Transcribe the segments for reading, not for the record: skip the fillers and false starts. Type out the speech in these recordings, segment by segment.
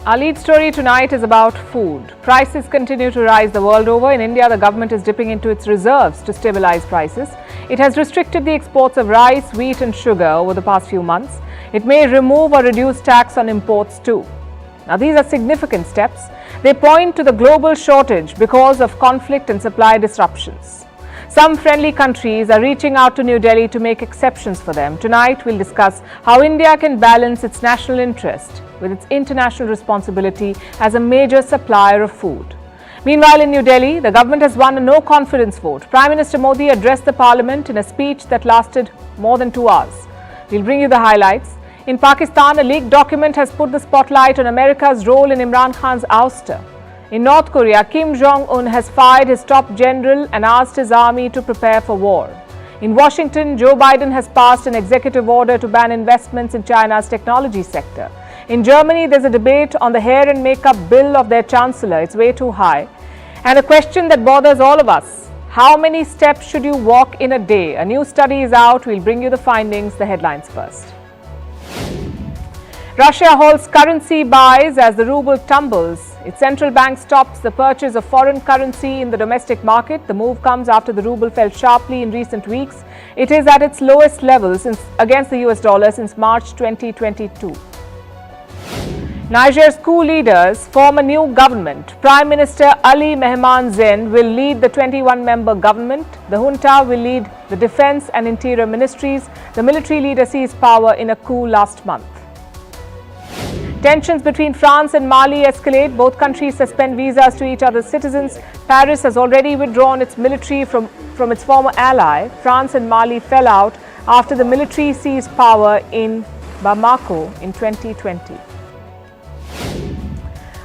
Our lead story tonight is about food. Prices continue to rise the world over. In India, the government is dipping into its reserves to stabilize prices. It has restricted the exports of rice, wheat and sugar over the past few months. It may remove or reduce tax on imports too. Now, these are significant steps. They point to the global shortage because of conflict and supply disruptions. Some friendly countries are reaching out to New Delhi to make exceptions for them. Tonight, we'll discuss how India can balance its national interest with its international responsibility as a major supplier of food. Meanwhile, in New Delhi, the government has won a no-confidence vote. Prime Minister Modi addressed the parliament in a speech that lasted more than 2 hours. We'll bring you the highlights. In Pakistan, a leaked document has put the spotlight on America's role in Imran Khan's ouster. In North Korea, Kim Jong-un has fired his top general and asked his army to prepare for war. In Washington, Joe Biden has passed an executive order to ban investments in China's technology sector. In Germany, there's a debate on the hair and makeup bill of their chancellor. It's way too high. And a question that bothers all of us: how many steps should you walk in a day? A new study is out. We'll bring you the findings. The headlines first. Russia halts currency buys as the ruble tumbles. Its central bank stops the purchase of foreign currency in the domestic market. The move comes after the ruble fell sharply in recent weeks. It is at its lowest level against the US dollar since March 2022. Niger's coup leaders form a new government. Prime Minister Ali Mehman Zain will lead the 21-member government. The junta will lead the defense and interior ministries. The military leader seized power in a coup last month. Tensions between France and Mali escalate. Both countries suspend visas to each other's citizens. Paris has already withdrawn its military from its former ally. France and Mali fell out after the military seized power in Bamako in 2020.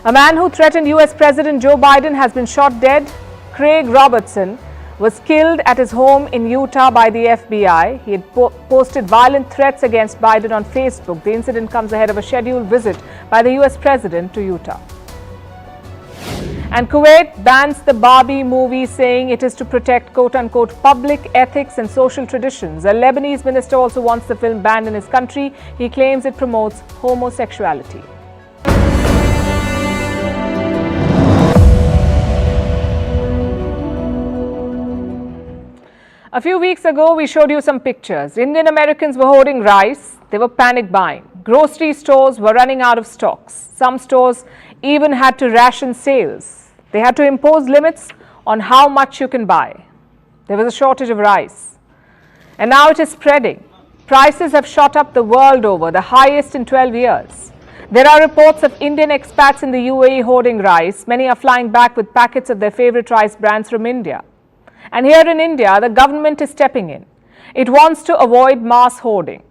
A man who threatened US President Joe Biden has been shot dead. Craig Robertson was killed at his home in Utah by the FBI. He had posted violent threats against Biden on Facebook. The incident comes ahead of a scheduled visit by the US President to Utah. And Kuwait bans the Barbie movie, saying it is to protect quote-unquote public ethics and social traditions. A Lebanese minister also wants the film banned in his country. He claims it promotes homosexuality. A few weeks ago, we showed you some pictures. Indian Americans were hoarding rice. They were panic buying. Grocery stores were running out of stocks. Some stores even had to ration sales. They had to impose limits on how much you can buy. There was a shortage of rice. And now it is spreading. Prices have shot up the world over, the highest in 12 years. There are reports of Indian expats in the UAE hoarding rice. Many are flying back with packets of their favorite rice brands from India. And here in India, the government is stepping in. It wants to avoid mass hoarding.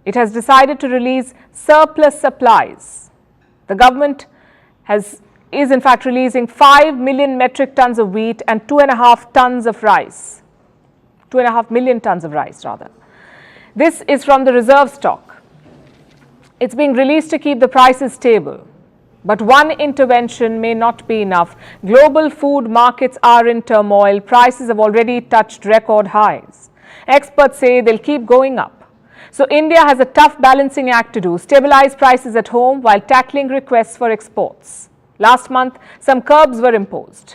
It has decided to release surplus supplies. The government is in fact releasing 5 million metric tons of wheat and 2.5 tons of rice. 2.5 million tons of rice, rather. This is from the reserve stock. It's being released to keep the prices stable. But one intervention may not be enough. Global food markets are in turmoil. Prices have already touched record highs. Experts say they'll keep going up. So India has a tough balancing act to do: stabilize prices at home while tackling requests for exports. Last month, some curbs were imposed.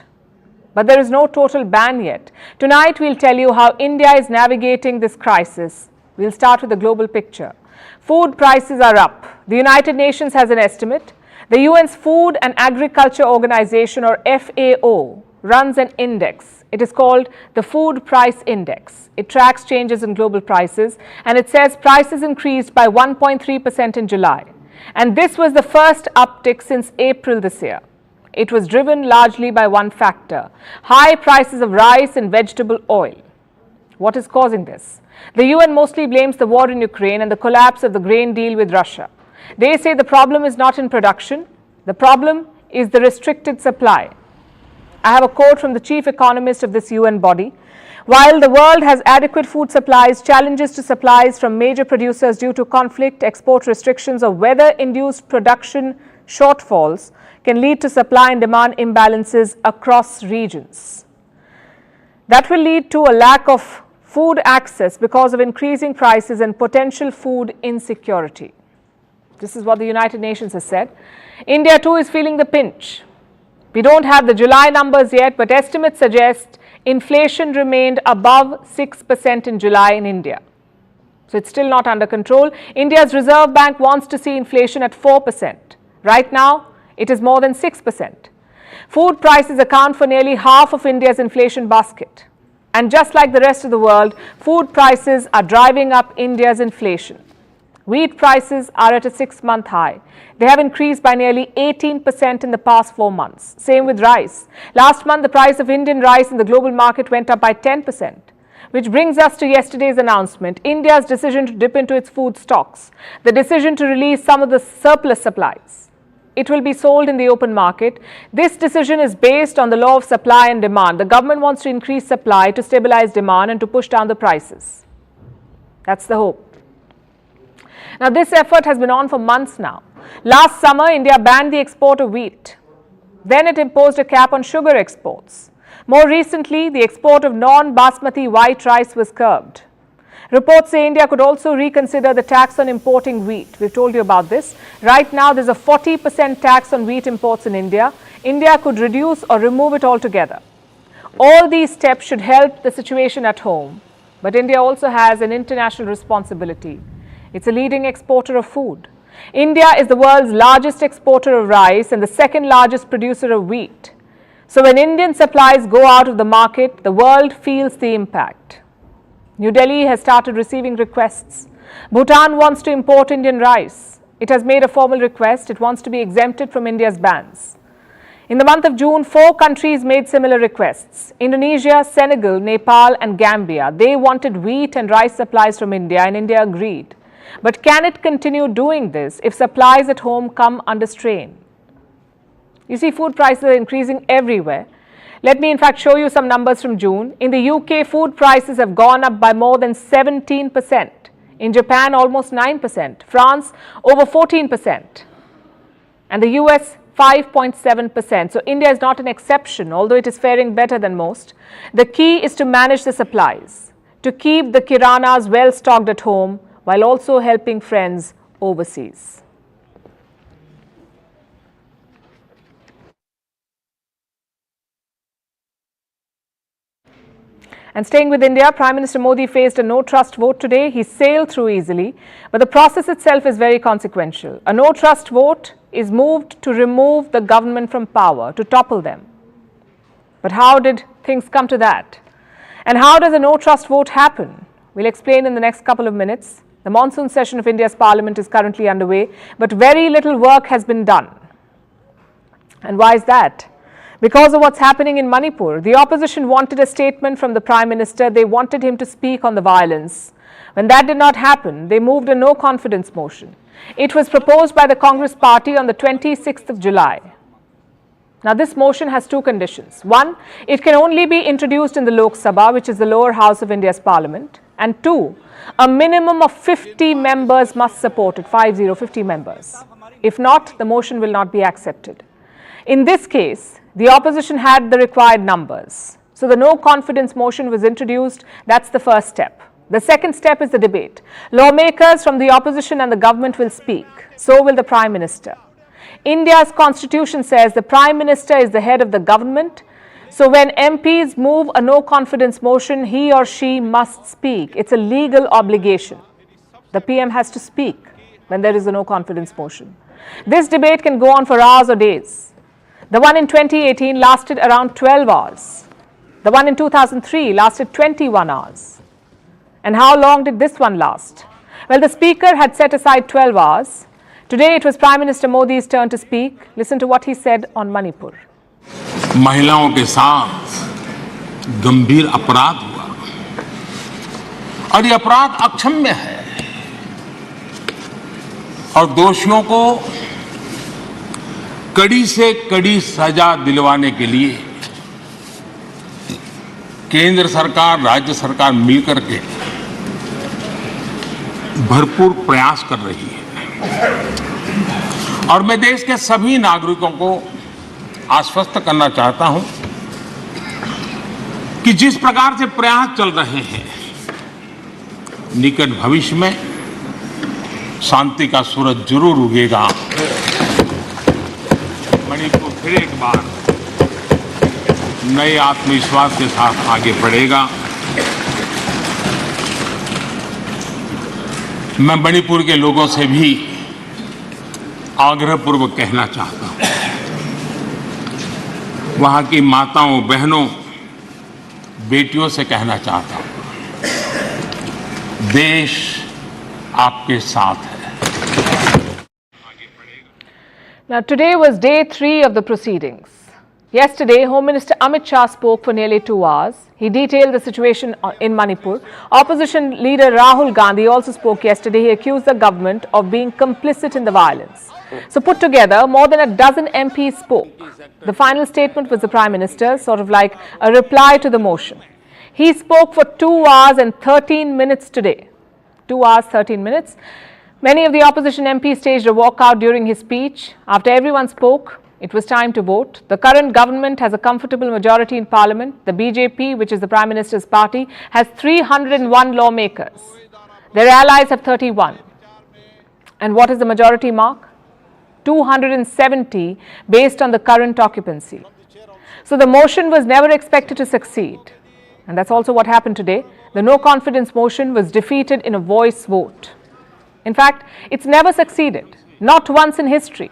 But there is no total ban yet. Tonight, we'll tell you how India is navigating this crisis. We'll start with the global picture. Food prices are up. The United Nations has an estimate. The UN's Food and Agriculture Organization, or FAO, runs an index. It is called the Food Price Index. It tracks changes in global prices, and it says prices increased by 1.3% in July. And this was the first uptick since April this year. It was driven largely by one factor: high prices of rice and vegetable oil. What is causing this? The UN mostly blames the war in Ukraine and the collapse of the grain deal with Russia. They say the problem is not in production. The problem is the restricted supply. I have a quote from the chief economist of this UN body. While the world has adequate food supplies, challenges to supplies from major producers due to conflict, export restrictions, or weather-induced production shortfalls can lead to supply and demand imbalances across regions. That will lead to a lack of food access because of increasing prices and potential food insecurity. This is what the United Nations has said. India too is feeling the pinch. We don't have the July numbers yet, but estimates suggest inflation remained above 6% in July in India. So it's still not under control. India's Reserve Bank wants to see inflation at 4%. Right now, it is more than 6%. Food prices account for nearly half of India's inflation basket. And just like the rest of the world, food prices are driving up India's inflation. Wheat prices are at a 6-month high. They have increased by nearly 18% in the past 4 months. Same with rice. Last month, the price of Indian rice in the global market went up by 10%. Which brings us to yesterday's announcement, India's decision to dip into its food stocks, the decision to release some of the surplus supplies. It will be sold in the open market. This decision is based on the law of supply and demand. The government wants to increase supply to stabilize demand and to push down the prices. That's the hope. Now, this effort has been on for months now. Last summer, India banned the export of wheat. Then it imposed a cap on sugar exports. More recently, the export of non-basmati white rice was curbed. Reports say India could also reconsider the tax on importing wheat. We've told you about this. Right now, there's a 40% tax on wheat imports in India. India could reduce or remove it altogether. All these steps should help the situation at home. But India also has an international responsibility. It's a leading exporter of food. India is the world's largest exporter of rice and the second largest producer of wheat. So when Indian supplies go out of the market, the world feels the impact. New Delhi has started receiving requests. Bhutan wants to import Indian rice. It has made a formal request. It wants to be exempted from India's bans. In the month of June, 4 countries made similar requests. Indonesia, Senegal, Nepal and Gambia. They wanted wheat and rice supplies from India and India agreed. But can it continue doing this if supplies at home come under strain? You see, food prices are increasing everywhere. Let me in fact show you some numbers from June. In the UK, food prices have gone up by more than 17%. In Japan, almost 9%. France, over 14%. And the US, 5.7%. So India is not an exception, although it is faring better than most. The key is to manage the supplies, to keep the kiranas well stocked at home, while also helping friends overseas. And staying with India, Prime Minister Modi faced a no-trust vote today. He sailed through easily, but the process itself is very consequential. A no-trust vote is moved to remove the government from power, to topple them. But how did things come to that? And how does a no-trust vote happen? We'll explain in the next couple of minutes. The monsoon session of India's parliament is currently underway, but very little work has been done. And why is that? Because of what's happening in Manipur. The opposition wanted a statement from the Prime Minister. They wanted him to speak on the violence. When that did not happen, they moved a no-confidence motion. It was proposed by the Congress party on the 26th of July. Now, this motion has 2 conditions. One, it can only be introduced in the Lok Sabha, which is the lower house of India's parliament. And 2, a minimum of 50 members must support it, 50 members. If not, the motion will not be accepted. In this case, the opposition had the required numbers. So the no-confidence motion was introduced. That's the first step. The second step is the debate. Lawmakers from the opposition and the government will speak. So will the Prime Minister. India's constitution says the Prime Minister is the head of the government. So when MPs move a no-confidence motion, he or she must speak. It's a legal obligation. The PM has to speak when there is a no-confidence motion. This debate can go on for hours or days. The one in 2018 lasted around 12 hours. The one in 2003 lasted 21 hours. And how long did this one last? Well, the Speaker had set aside 12 hours. Today it was Prime Minister Modi's turn to speak. Listen to what he said on Manipur. महिलाओं के साथ गंभीर अपराध हुआ और ये अपराध अक्षम्य है और दोषियों को कड़ी से कड़ी सजा दिलवाने के लिए केंद्र सरकार, राज्य सरकार मिलकर के भरपूर प्रयास कर रही है और मैं देश के सभी नागरिकों को आश्वस्त करना चाहता हूं कि जिस प्रकार से प्रयास चल रहे हैं, निकट भविष्य में शांति का सूरज जरूर उगेगा। मणिपुर फिर एक बार नए आत्मविश्वास के साथ आगे बढ़ेगा। मैं मणिपुर के लोगों से भी आग्रहपूर्वक कहना चाहता हूं, वहां की माताओं, बहनों, बेटियों से कहना चाहता हूं, देश आपके साथ है। Now, today was day 3 of the proceedings. Yesterday, Home Minister Amit Shah spoke for nearly 2 hours. He detailed the situation in Manipur. Opposition leader Rahul Gandhi also spoke yesterday. He accused the government of being complicit in the violence. So, put together, more than a dozen MPs spoke. The final statement was the Prime Minister, sort of like a reply to the motion. He spoke for 2 hours and 13 minutes today. 2 hours, 13 minutes. Many of the opposition MPs staged a walkout during his speech. After everyone spoke, it was time to vote. The current government has a comfortable majority in parliament. The BJP, which is the Prime Minister's party, has 301 lawmakers. Their allies have 31. And what is the majority mark? 270 based on the current occupancy. So the motion was never expected to succeed. And that's also what happened today. The no confidence motion was defeated in a voice vote. In fact, it's never succeeded, not once in history.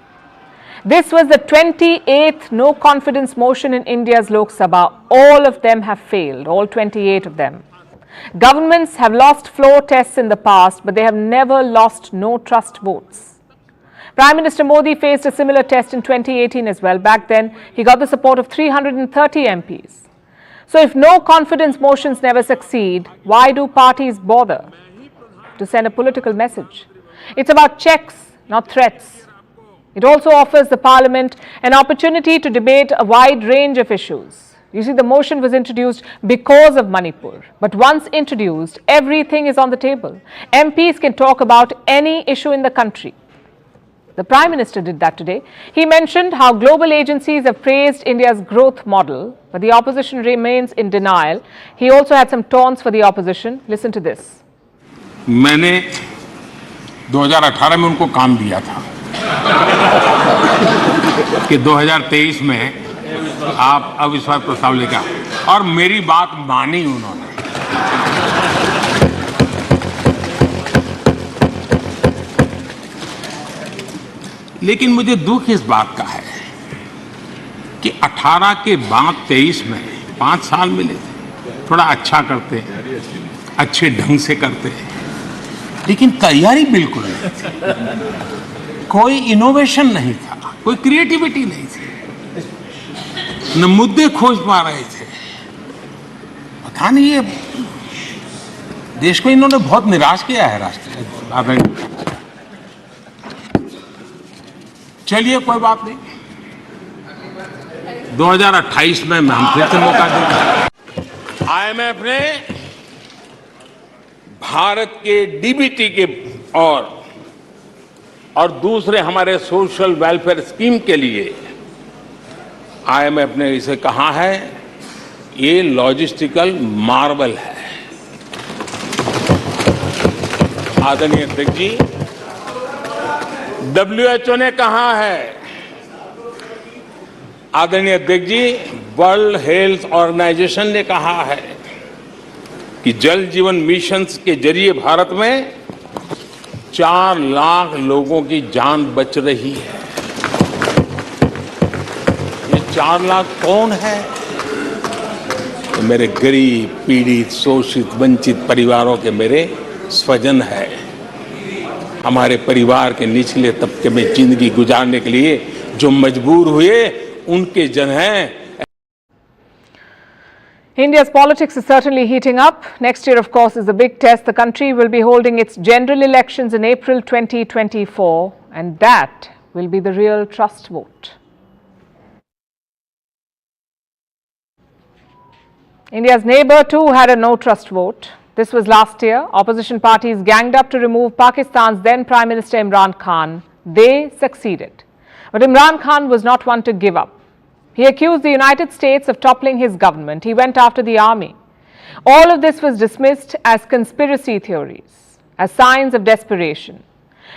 This was the 28th no confidence motion in India's Lok Sabha. All of them have failed, all 28 of them. Governments have lost floor tests in the past, but they have never lost no trust votes. Prime Minister Modi faced a similar test in 2018 as well. Back then, he got the support of 330 MPs. So if no confidence motions never succeed, why do parties bother to send a political message? It's about checks, not threats. It also offers the parliament an opportunity to debate a wide range of issues. You see, the motion was introduced because of Manipur. But once introduced, everything is on the table. MPs can talk about any issue in the country. The Prime Minister did that today. He mentioned how global agencies have praised India's growth model, but the opposition remains in denial. He also had some taunts for the opposition. Listen to this. मैंने 2018 में उनको काम दिया था कि 2023 में आप अविश्वास प्रस्ताव लेकर, और मेरी बात मानी उन्होंने। लेकिन मुझे दुख इस बात का है कि 18 के बाद 23 में 5 साल मिले थे, थोड़ा अच्छा करते, अच्छे ढंग से करते, लेकिन तैयारी बिल्कुल नहीं थी, कोई इनोवेशन नहीं था, कोई क्रिएटिविटी नहीं थी, न मुद्दे खोज पा रहे थे। पता नहीं ये देश को इन्होंने बहुत निराश किया है राष्ट्र। चलिए कोई बात नहीं, 2028 में हम फिर से मौका देंगे। IMF ने भारत के डीबीटी के और दूसरे हमारे सोशल वेलफेयर स्कीम के लिए IMF ने इसे कहा है, ये लॉजिस्टिकल मार्वल है। आदरणीय अध्यक्ष जी, WHO ने कहा है, आदरणीय अध्यक्ष जी, वर्ल्ड हेल्थ ऑर्गेनाइजेशन ने कहा है कि जल जीवन मिशन के जरिए भारत में 4 लाख लोगों की जान बच रही है। ये 4 लाख कौन है? तो मेरे गरीब, पीड़ित, शोषित, वंचित परिवारों के मेरे स्वजन है। हमारे परिवार के निचले तबके में जिंदगी गुजारने के लिए जो मजबूर हुए, उनके जन हैं। India's politics is certainly heating up. Next year, of course, is the big test. The country will be holding its general elections in April 2024, and that will be the real trust vote. India's neighbour too had a no trust vote. This was last year. Opposition parties ganged up to remove Pakistan's then Prime Minister Imran Khan. They succeeded. But Imran Khan was not one to give up. He accused the United States of toppling his government. He went after the army. All of this was dismissed as conspiracy theories, as signs of desperation.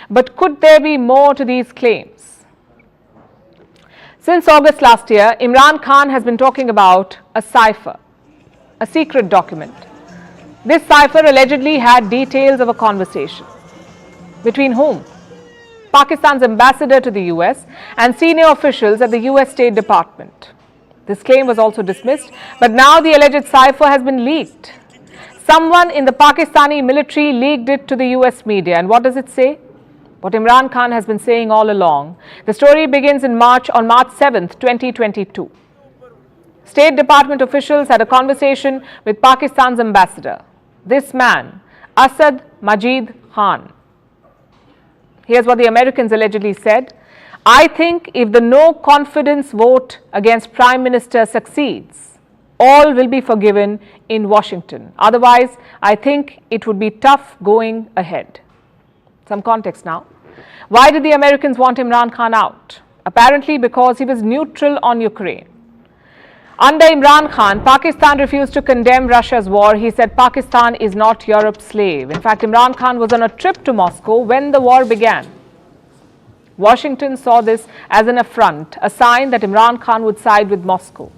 But could there be more to these claims? Since August last year, Imran Khan has been talking about a cipher, a secret document. This cipher allegedly had details of a conversation. Between whom? Pakistan's ambassador to the US and senior officials at the US State Department. This claim was also dismissed, but now the alleged cipher has been leaked. Someone in the Pakistani military leaked it to the US media. And what does it say? What Imran Khan has been saying all along. The story begins on March 7th, 2022. State Department officials had a conversation with Pakistan's ambassador. This man, Asad Majid Khan. Here's what the Americans allegedly said. I think if the no confidence vote against Prime Minister succeeds, all will be forgiven in Washington. Otherwise, I think it would be tough going ahead. Some context now. Why did the Americans want Imran Khan out? Apparently because he was neutral on Ukraine. Under Imran Khan, Pakistan refused to condemn Russia's war. He said Pakistan is not Europe's slave. In fact, Imran Khan was on a trip to Moscow when the war began. Washington saw this as an affront, a sign that Imran Khan would side with Moscow.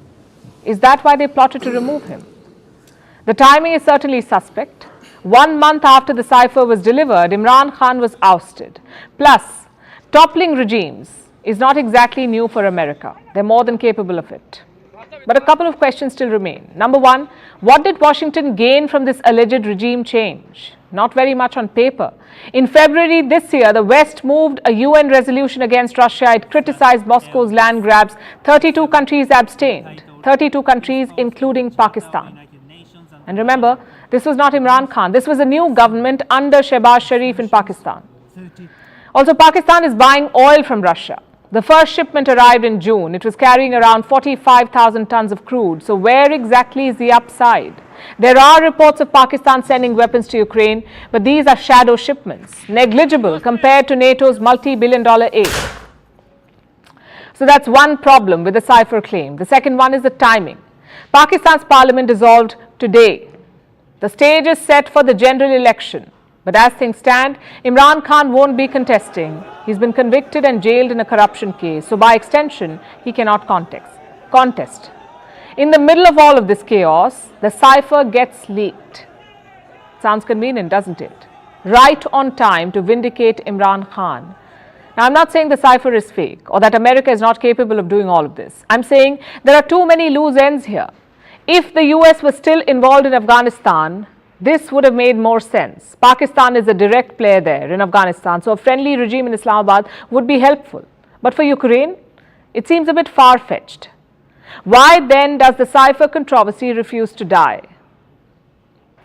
Is that why they plotted to remove him? The timing is certainly suspect. 1 month after the cipher was delivered, Imran Khan was ousted. Plus, toppling regimes is not exactly new for America. They're more than capable of it. But a couple of questions still remain. Number one, what did Washington gain from this alleged regime change? Not very much on paper. In February this year, the West moved a UN resolution against Russia. It criticized Moscow's land grabs. 32 countries abstained. 32 countries, including Pakistan. And remember, this was not Imran Khan. This was a new government under Shehbaz Sharif in Pakistan. Also, Pakistan is buying oil from Russia. The first shipment arrived in June. It was carrying around 45,000 tons of crude. So where exactly is the upside? There are reports of Pakistan sending weapons to Ukraine, but these are shadow shipments, negligible compared to NATO's multi-billion-dollar aid. So that's one problem with the cipher claim. The second one is the timing. Pakistan's parliament dissolved today. The stage is set for the general election. But as things stand, Imran Khan won't be contesting. He's been convicted and jailed in a corruption case. So by extension, he cannot contest. In the middle of all of this chaos, the cipher gets leaked. Sounds convenient, doesn't it? Right on time to vindicate Imran Khan. Now, I'm not saying the cipher is fake or that America is not capable of doing all of this. I'm saying there are too many loose ends here. If the US was still involved in Afghanistan, this would have made more sense. Pakistan is a direct player there in Afghanistan, so a friendly regime in Islamabad would be helpful. But for Ukraine, it seems a bit far-fetched. Why then does the cipher controversy refuse to die?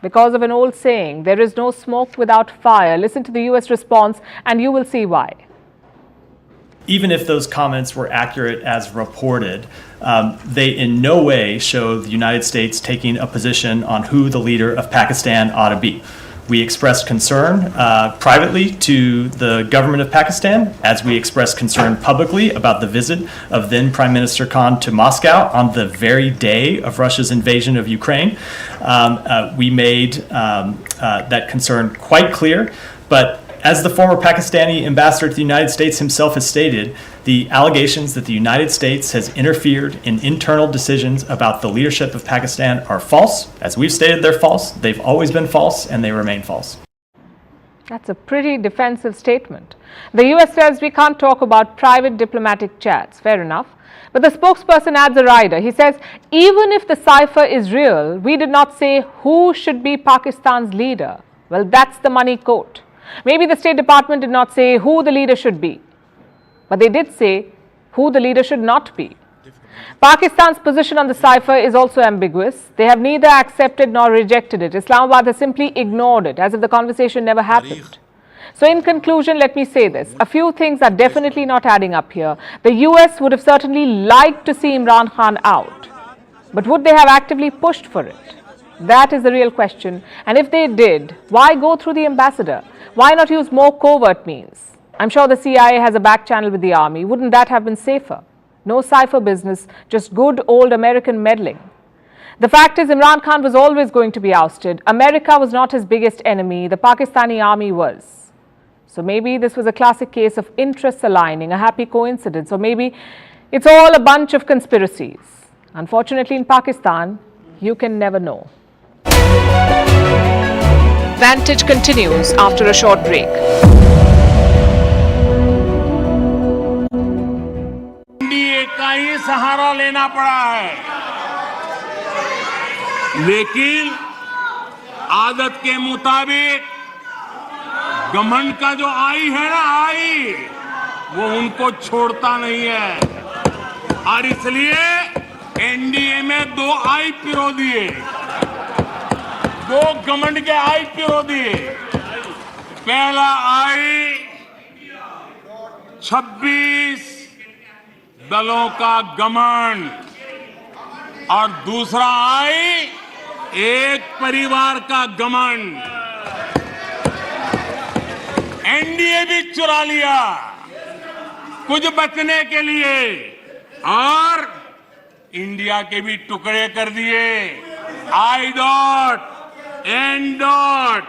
Because of an old saying, there is no smoke without fire. Listen to the US response and you will see why. Even if those comments were accurate as reported, they in no way show the United States taking a position on who the leader of Pakistan ought to be. We expressed concern privately to the government of Pakistan, as we expressed concern publicly about the visit of then Prime Minister Khan to Moscow on the very day of Russia's invasion of Ukraine. We made that concern quite clear, but as the former Pakistani ambassador to the United States himself has stated, the allegations that the United States has interfered in internal decisions about the leadership of Pakistan are false. As we've stated, they're false. They've always been false, and they remain false. That's a pretty defensive statement. The US says we can't talk about private diplomatic chats. Fair enough. But the spokesperson adds a rider. He says, even if the cipher is real, we did not say who should be Pakistan's leader. Well, that's the money quote. Maybe the State Department did not say who the leader should be, but they did say who the leader should not be. Pakistan's position on the cipher is also ambiguous. They have neither accepted nor rejected it. Islamabad has simply ignored it, as if the conversation never happened. So in conclusion, let me say this. A few things are definitely not adding up here. The US would have certainly liked to see Imran Khan out, but would they have actively pushed for it? That is the real question. And if they did, why go through the ambassador? Why not use more covert means? I'm sure the CIA has a back channel with the army. Wouldn't that have been safer? No cipher business, just good old American meddling. The fact is, Imran Khan was always going to be ousted. America was not his biggest enemy. The Pakistani army was. So maybe this was a classic case of interests aligning, a happy coincidence, or maybe it's all a bunch of conspiracies. Unfortunately, in Pakistan, you can never know. Vantage continues after a short break. NDA का ही सहारा लेना पड़ा है, लेकिन आदत के मुताबिक घमंड का जो आई है ना, आई वो उनको छोड़ता नहीं है और इसलिए एनडीए में 2 आई पिरो दिए, 2 घमंड के आई पिरो दिए। पहला आई 26 दलों का घमंड और दूसरा आई एक परिवार का घमंड। एनडीए भी चुरा लिया कुछ बचने के लिए और इंडिया के भी टुकड़े कर दिए। I dot N dot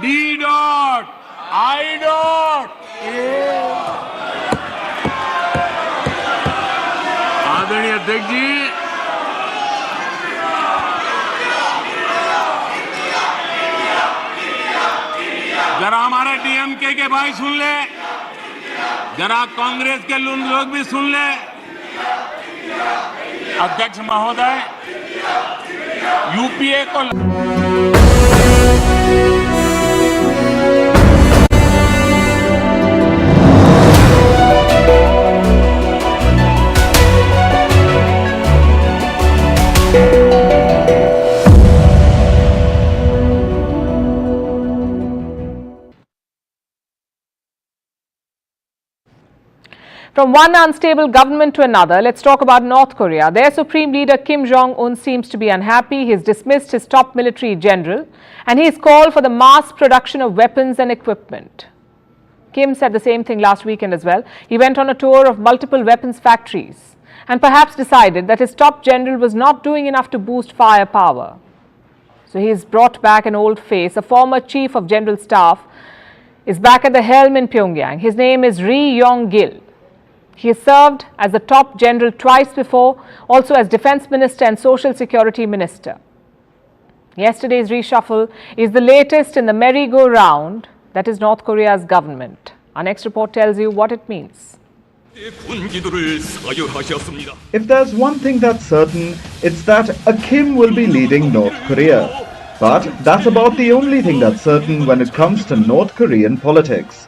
D dot I dot A. आदरणीय अध्यक्ष जी, जरा हमारे डीएमके के भाई सुन ले, जरा कांग्रेस के लोग भी सुन ले। अध्यक्ष महोदय, यूपीए को From one unstable government to another, let's talk about North Korea. Their supreme leader Kim Jong-un seems to be unhappy. He's dismissed his top military general and he's called for the mass production of weapons and equipment. Kim said the same thing last weekend as well. He went on a tour of multiple weapons factories and perhaps decided that his top general was not doing enough to boost firepower. So he's brought back an old face. A former chief of general staff is back at the helm in Pyongyang. His name is Ri Yong-gil. He has served as the top general twice before, also as defense minister and social security minister. Yesterday's reshuffle is the latest in the merry-go-round that is North Korea's government. Our next report tells you what it means. If there's one thing that's certain, it's that a Kim will be leading North Korea. But that's about the only thing that's certain when it comes to North Korean politics.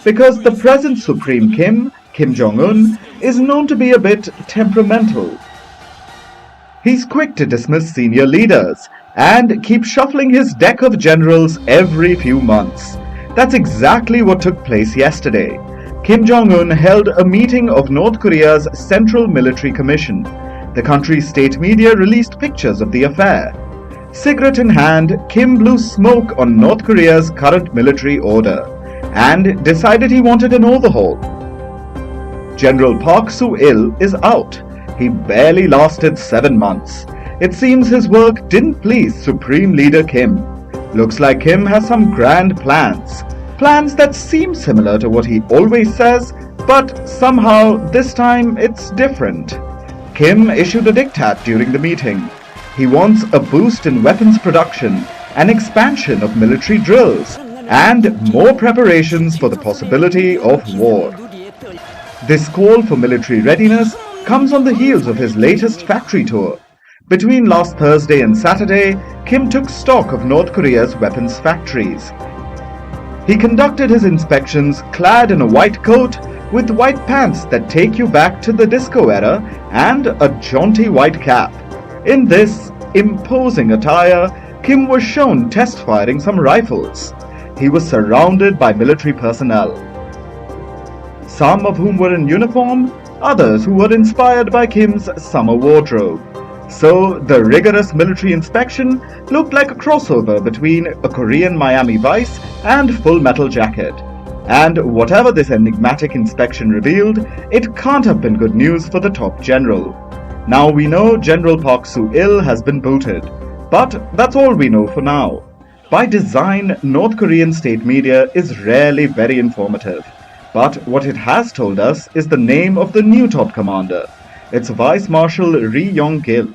Because the present Supreme Kim, Kim Jong-un, is known to be a bit temperamental. He's quick to dismiss senior leaders and keep shuffling his deck of generals every few months. That's exactly what took place yesterday. Kim Jong-un held a meeting of North Korea's Central Military Commission. The country's state media released pictures of the affair. Cigarette in hand, Kim blew smoke on North Korea's current military order and decided he wanted an overhaul. General Park Soo-il is out. He barely lasted 7 months. It seems his work didn't please Supreme Leader Kim. Looks like Kim has some grand plans. Plans that seem similar to what he always says, but somehow this time it's different. Kim issued a diktat during the meeting. He wants a boost in weapons production, an expansion of military drills, and more preparations for the possibility of war. This call for military readiness comes on the heels of his latest factory tour. Between last Thursday and Saturday, Kim took stock of North Korea's weapons factories. He conducted his inspections clad in a white coat with white pants that take you back to the disco era and a jaunty white cap. In this imposing attire, Kim was shown test firing some rifles. He was surrounded by military personnel, some of whom were in uniform, others who were inspired by Kim's summer wardrobe. So the rigorous military inspection looked like a crossover between a Korean Miami Vice and Full Metal Jacket. And whatever this enigmatic inspection revealed, it can't have been good news for the top general. Now we know General Park Soo-il has been booted, but that's all we know for now. By design, North Korean state media is rarely very informative. But what it has told us is the name of the new top commander. It's Vice Marshal Ri Yong-gil.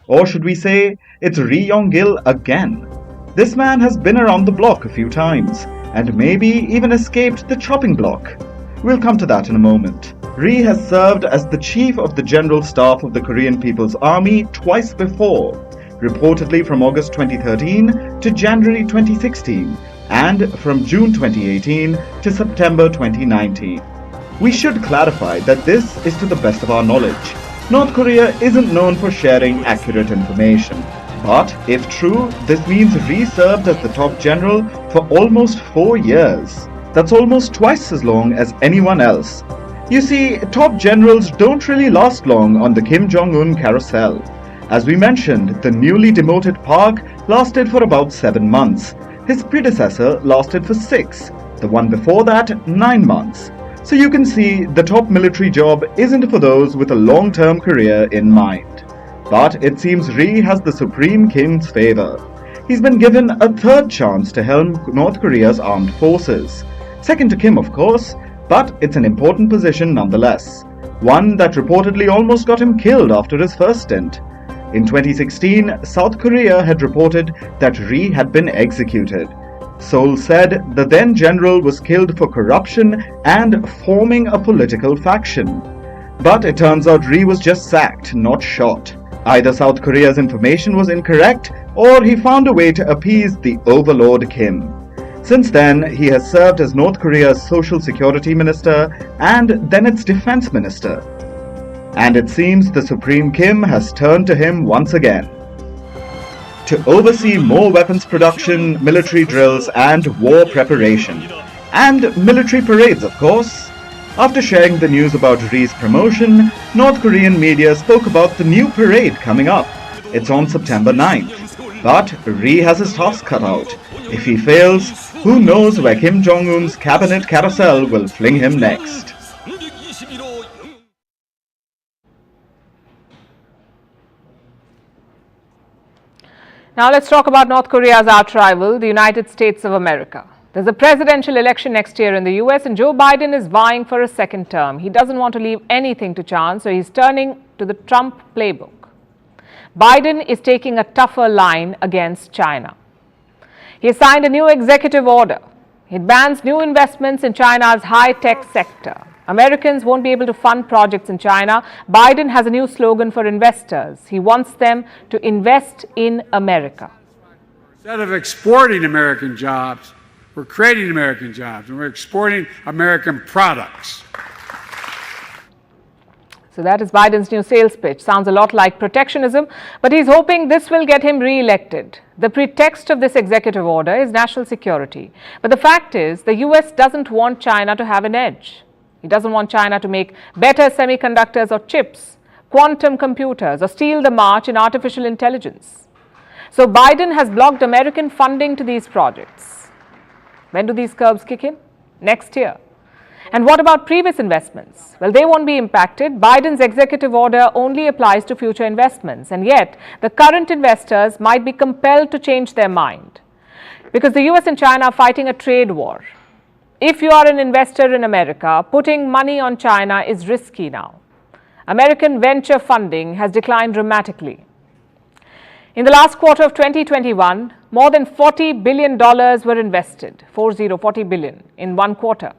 Or should we say, it's Ri Yong-gil again. This man has been around the block a few times, and maybe even escaped the chopping block. We'll come to that in a moment. Ri has served as the Chief of the General Staff of the Korean People's Army twice before, reportedly from August 2013 to January 2016, and from June 2018 to September 2019. We should clarify that this is to the best of our knowledge. North Korea isn't known for sharing accurate information. But if true, this means Ri served as the top general for almost 4 years. That's almost twice as long as anyone else. You see, top generals don't really last long on the Kim Jong-un carousel. As we mentioned, the newly demoted Park lasted for about 7 months. His predecessor lasted for 6. The one before that, 9 months. So you can see the top military job isn't for those with a long-term career in mind. But it seems Ri has the Supreme Kim's favor. He's been given a 3rd chance to helm North Korea's armed forces. Second to Kim, of course, but it's an important position nonetheless. One that reportedly almost got him killed after his first stint. In 2016, South Korea had reported that Ri had been executed. Seoul said the then general was killed for corruption and forming a political faction. But it turns out Ri was just sacked, not shot. Either South Korea's information was incorrect, or he found a way to appease the overlord Kim. Since then, he has served as North Korea's Social Security Minister and then its Defense Minister. And it seems the Supreme Kim has turned to him once again to oversee more weapons production, military drills, and war preparation. And military parades, of course. After sharing the news about Ri's promotion, North Korean media spoke about the new parade coming up. It's on September 9th. But Ri has his task cut out. If he fails, who knows where Kim Jong-un's cabinet carousel will fling him next. Now let's talk about North Korea's arch rival, the United States of America. There's a presidential election next year in the US and Joe Biden is vying for a second term. He doesn't want to leave anything to chance, so he's turning to the Trump playbook. Biden is taking a tougher line against China. He has signed a new executive order. It bans new investments in China's high-tech sector. Americans won't be able to fund projects in China. Biden has a new slogan for investors. He wants them to invest in America. Instead of exporting American jobs, we're creating American jobs, and we're exporting American products. So that is Biden's new sales pitch. Sounds a lot like protectionism, but he's hoping this will get him re-elected. The pretext of this executive order is national security. But the fact is, the US doesn't want China to have an edge. He doesn't want China to make better semiconductors or chips, quantum computers, or steal the march in artificial intelligence. So Biden has blocked American funding to these projects. When do these curbs kick in? Next year. And what about previous investments? Well, they won't be impacted. Biden's executive order only applies to future investments. And yet, the current investors might be compelled to change their mind because the US and China are fighting a trade war. If you are an investor in America, putting money on China is risky now. American venture funding has declined dramatically. In the last quarter of 2021, more than $40 billion were invested, 40 billion in one quarter.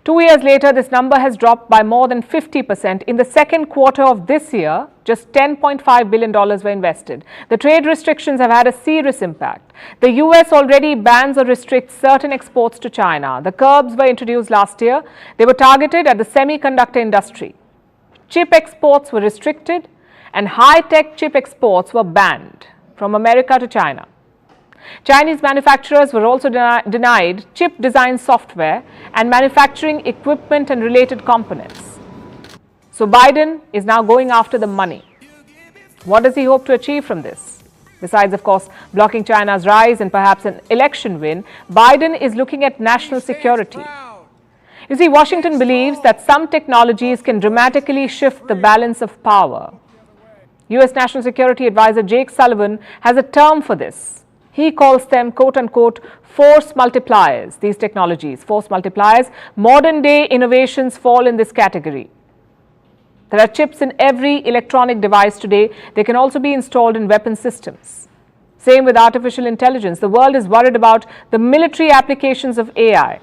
2 years later, this number has dropped by more than 50%. In the second quarter of this year, just $10.5 billion were invested. The trade restrictions have had a serious impact. The US already bans or restricts certain exports to China. The curbs were introduced last year. They were targeted at the semiconductor industry. Chip exports were restricted and high-tech chip exports were banned from America to China. Chinese manufacturers were also denied chip design software and manufacturing equipment and related components. So Biden is now going after the money. What does he hope to achieve from this? Besides, of course, blocking China's rise and perhaps an election win, Biden is looking at national security. You see, Washington believes that some technologies can dramatically shift the balance of power. US National Security Advisor Jake Sullivan has a term for this. He calls them quote-unquote force multipliers, these technologies, force multipliers. Modern-day innovations fall in this category. There are chips in every electronic device today. They can also be installed in weapon systems. Same with artificial intelligence. The world is worried about the military applications of AI.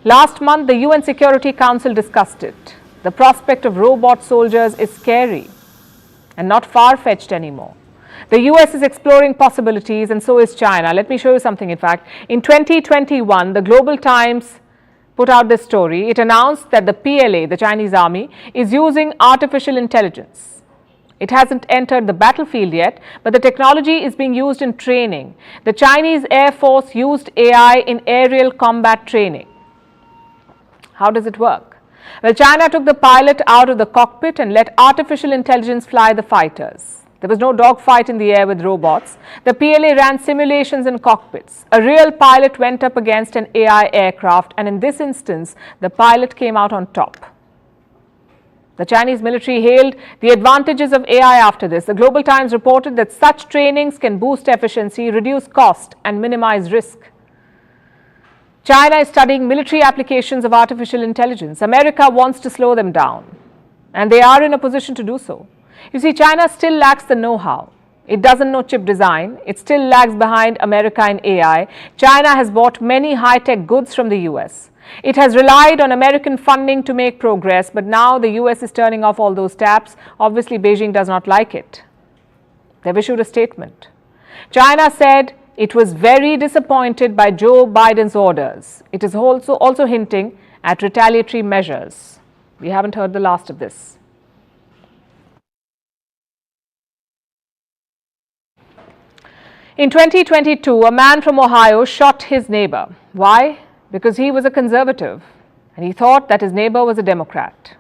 Last month, the UN Security Council discussed it. The prospect of robot soldiers is scary and not far-fetched anymore. The US is exploring possibilities, and so is China. Let me show you something, in fact. In 2021, the Global Times put out this story. It announced that the PLA, the Chinese army, is using artificial intelligence. It hasn't entered the battlefield yet, but the technology is being used in training. The Chinese Air Force used AI in aerial combat training. How does it work? Well, China took the pilot out of the cockpit and let artificial intelligence fly the fighters. There was no dogfight in the air with robots. The PLA ran simulations in cockpits. A real pilot went up against an AI aircraft, and in this instance, the pilot came out on top. The Chinese military hailed the advantages of AI after this. The Global Times reported that such trainings can boost efficiency, reduce cost, and minimize risk. China is studying military applications of artificial intelligence. America wants to slow them down, and they are in a position to do so. You see, China still lacks the know-how. It doesn't know chip design. It still lags behind America in AI. China has bought many high-tech goods from the US. It has relied on American funding to make progress, but now the US is turning off all those taps. Obviously, Beijing does not like it. They've issued a statement. China said it was very disappointed by Joe Biden's orders. It is also hinting at retaliatory measures. We haven't heard the last of this. In 2022, a man from Ohio shot his neighbor. Why? Because he was a conservative and he thought that his neighbor was a Democrat.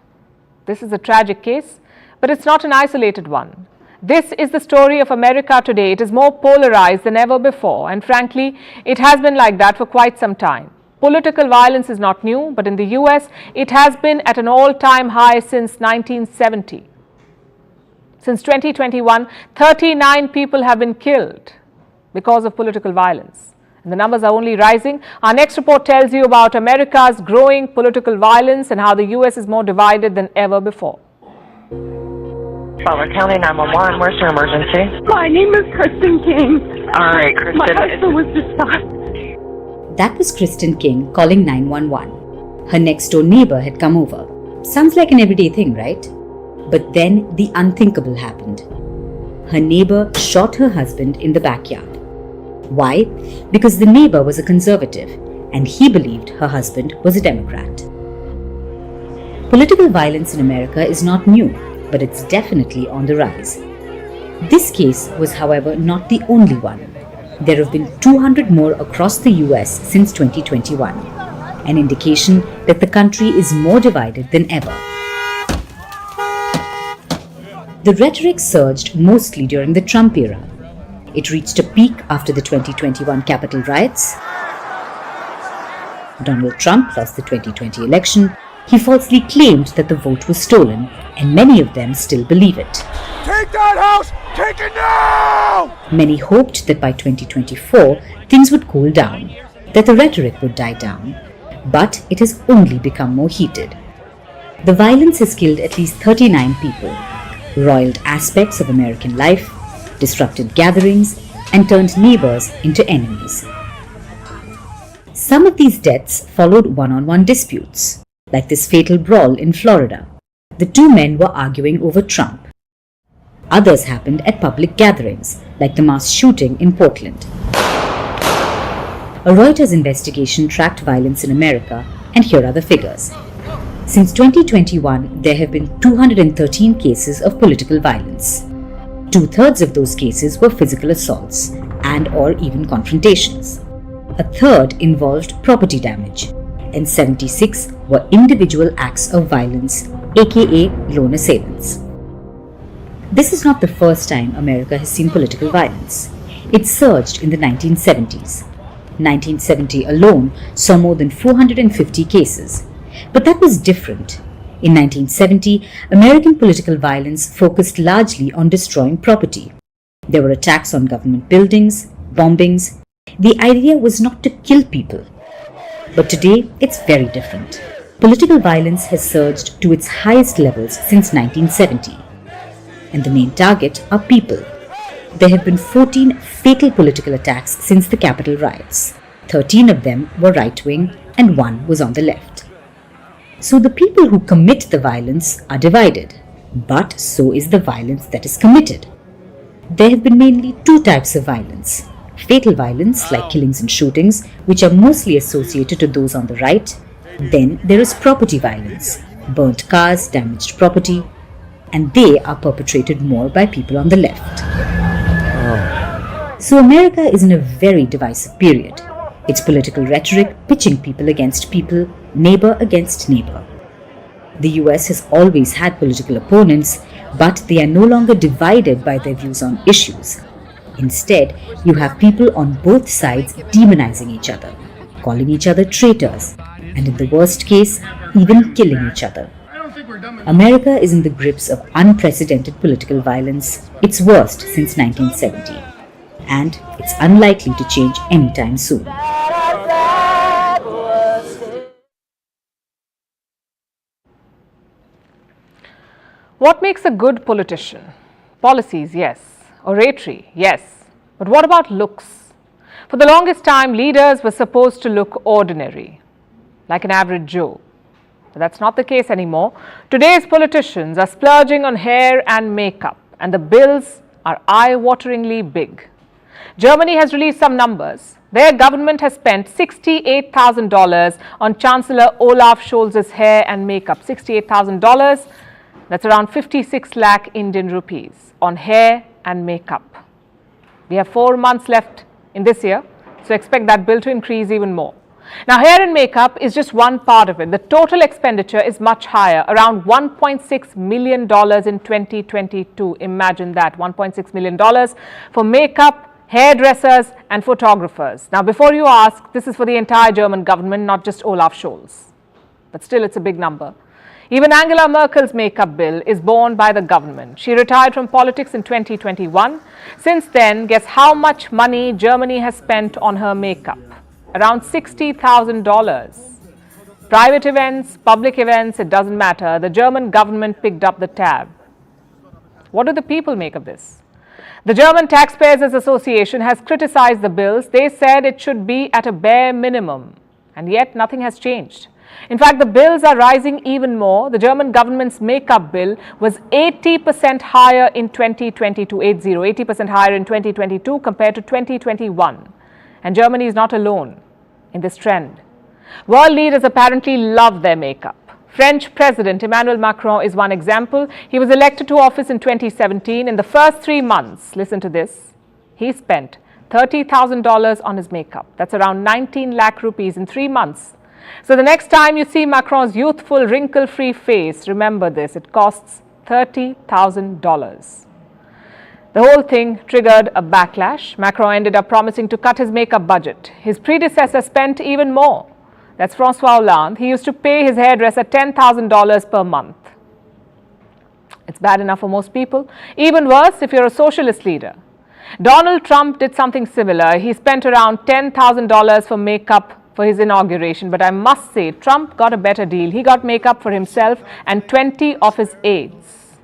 This is a tragic case, but it's not an isolated one. This is the story of America today. It is more polarized than ever before, and frankly, it has been like that for quite some time. Political violence is not new, but in the US, it has been at an all-time high since 1970. Since 2021, 39 people have been killed because of political violence. And the numbers are only rising. Our next report tells you about America's growing political violence and how the US is more divided than ever before. Butler County 911, where's your emergency? My name is Kristen King. All right, Kristen. My husband was just shot. That was Kristen King calling 911. Her next door neighbor had come over. Sounds like an everyday thing, right? But then the unthinkable happened. Her neighbor shot her husband in the backyard. Why? Because the neighbor was a conservative and he believed her husband was a Democrat. Political violence in America is not new, but it's definitely on the rise. This case was, however, not the only one. There have been 200 more across the US since 2021, an indication that the country is more divided than ever. The rhetoric surged mostly during the Trump era. It reached a peak after the 2021 Capitol riots. Donald Trump lost the 2020 election. He falsely claimed that the vote was stolen, and many of them still believe it. Take that house! Take it now! Many hoped that by 2024, things would cool down, that the rhetoric would die down. But it has only become more heated. The violence has killed at least 39 people, roiled aspects of American life, disrupted gatherings, and turned neighbors into enemies. Some of these deaths followed one-on-one disputes, like this fatal brawl in Florida. The two men were arguing over Trump. Others happened at public gatherings, like the mass shooting in Portland. A Reuters investigation tracked violence in America, and here are the figures. Since 2021, there have been 213 cases of political violence. 2/3 of those cases were physical assaults and/or even confrontations. A third involved property damage, and 76 were individual acts of violence, aka lone assailants. This is not the first time America has seen political violence. It surged in the 1970s. 1970 alone saw more than 450 cases. But that was different. In 1970, American political violence focused largely on destroying property. There were attacks on government buildings, bombings, The idea was not to kill people. But today, it's very different. Political violence has surged to its highest levels since 1970. And the main target are people. There have been 14 fatal political attacks since the Capitol riots. 13 of them were right-wing and 1 was on the left. So the people who commit the violence are divided, but so is the violence that is committed. There have been mainly 2 types of violence. Fatal violence, like killings and shootings, which are mostly associated to those on the right. Then there is property violence, burnt cars, damaged property, and they are perpetrated more by people on the left. So America is in a very divisive period. Its political rhetoric pitching people against people, neighbor against neighbor. The US has always had political opponents, but they are no longer divided by their views on issues. Instead, you have people on both sides demonizing each other, calling each other traitors, and in the worst case, even killing each other. America is in the grips of unprecedented political violence, its worst since 1970, and it's unlikely to change anytime soon. What makes a good politician? Policies, yes. Oratory, yes. But what about looks? For the longest time, leaders were supposed to look ordinary, like an average Joe. But that's not the case anymore. Today's politicians are splurging on hair and makeup, and the bills are eye-wateringly big. Germany has released some numbers. Their government has spent $68,000 on Chancellor Olaf Scholz's hair and makeup. $68,000, that's around 56 lakh Indian rupees on hair and makeup. We have 4 months left in this year, so expect that bill to increase even more. Now, hair and makeup is just one part of it. The total expenditure is much higher, around $1.6 million in 2022. Imagine that, $1.6 million for makeup, hairdressers and photographers. Now, before you ask, this is for the entire German government, not just Olaf Scholz. But still, it's a big number. Even Angela Merkel's makeup bill is borne by the government. She retired from politics in 2021. Since then, guess how much money Germany has spent on her makeup? Around $60,000. Private events, public events, it doesn't matter. The German government picked up the tab. What do the people make of this? The German Taxpayers Association has criticized the bills. They said it should be at a bare minimum, and yet nothing has changed. In fact, the bills are rising even more. The German government's makeup bill was 80% higher in 2022, 80% higher in 2022 compared to 2021. And Germany is not alone in this trend. World leaders apparently love their makeup. French President Emmanuel Macron is one example. He was elected to office in 2017. In the first 3 months, listen to this, he spent $30,000 on his makeup. That's around 19 lakh rupees in 3 months. So the next time you see Macron's youthful, wrinkle-free face, remember this, it costs $30,000. The whole thing triggered a backlash. Macron ended up promising to cut his makeup budget. His predecessor spent even more. That's François Hollande. He used to pay his hairdresser $10,000 per month. It's bad enough for most people. Even worse if you're a socialist leader. Donald Trump did something similar. He spent around $10,000 for makeup for his inauguration, but I must say Trump got a better deal. He got makeup for himself and 20 of his aides.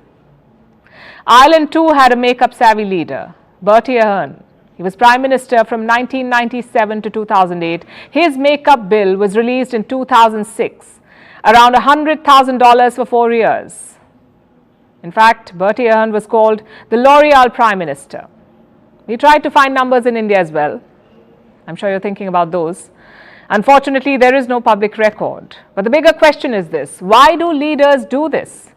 Ireland too had a makeup savvy leader, Bertie Ahern. He was Prime Minister from 1997 to 2008. His makeup bill was released in 2006, around $100,000 for 4 years. In fact, Bertie Ahern was called the L'Oreal Prime Minister. We tried to find numbers in India as well. I'm sure you're thinking about those. Unfortunately, there is no public record. But the bigger question is this: why do leaders do this?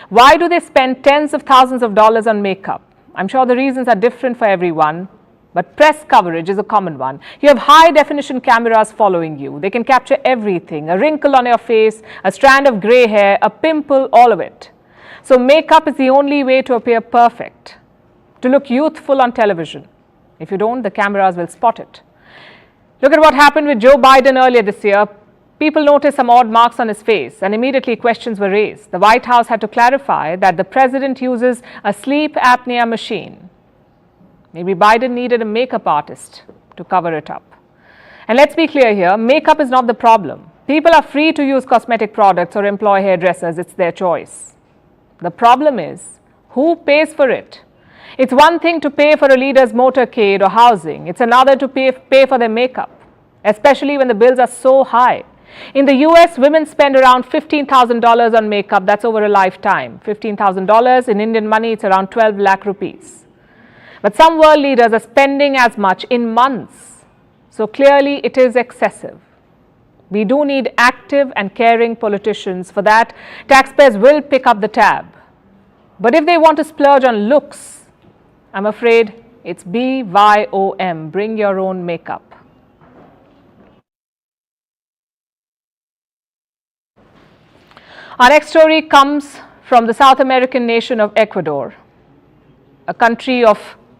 Why do they spend tens of thousands of dollars on makeup? I'm sure the reasons are different for everyone, but press coverage is a common one. You have high-definition cameras following you. They can capture everything: a wrinkle on your face, a strand of grey hair, a pimple, all of it. So makeup is the only way to appear perfect, to look youthful on television. If you don't, the cameras will spot it. Look at what happened with Joe Biden earlier this year. People noticed some odd marks on his face and immediately questions were raised. The White House had to clarify that the president uses a sleep apnea machine. Maybe Biden needed a makeup artist to to cover it up. And let's be clear here, makeup is not the problem. People are free to use cosmetic products or employ hairdressers, it's their choice. The problem is, who pays for it? It's one thing to pay for a leader's motorcade or housing, it's another to pay for their makeup, especially when the bills are so high. In the US, women spend around $15,000 on makeup, that's over a lifetime. $15,000 in Indian money, it's around 12 lakh rupees. But some world leaders are spending as much in months. So clearly it is excessive. We do need active and caring politicians. For that, taxpayers will pick up the tab. But if they want to splurge on looks, I'm afraid it's BYOM, bring your own makeup. Our next story comes from the South American nation of Ecuador, a country of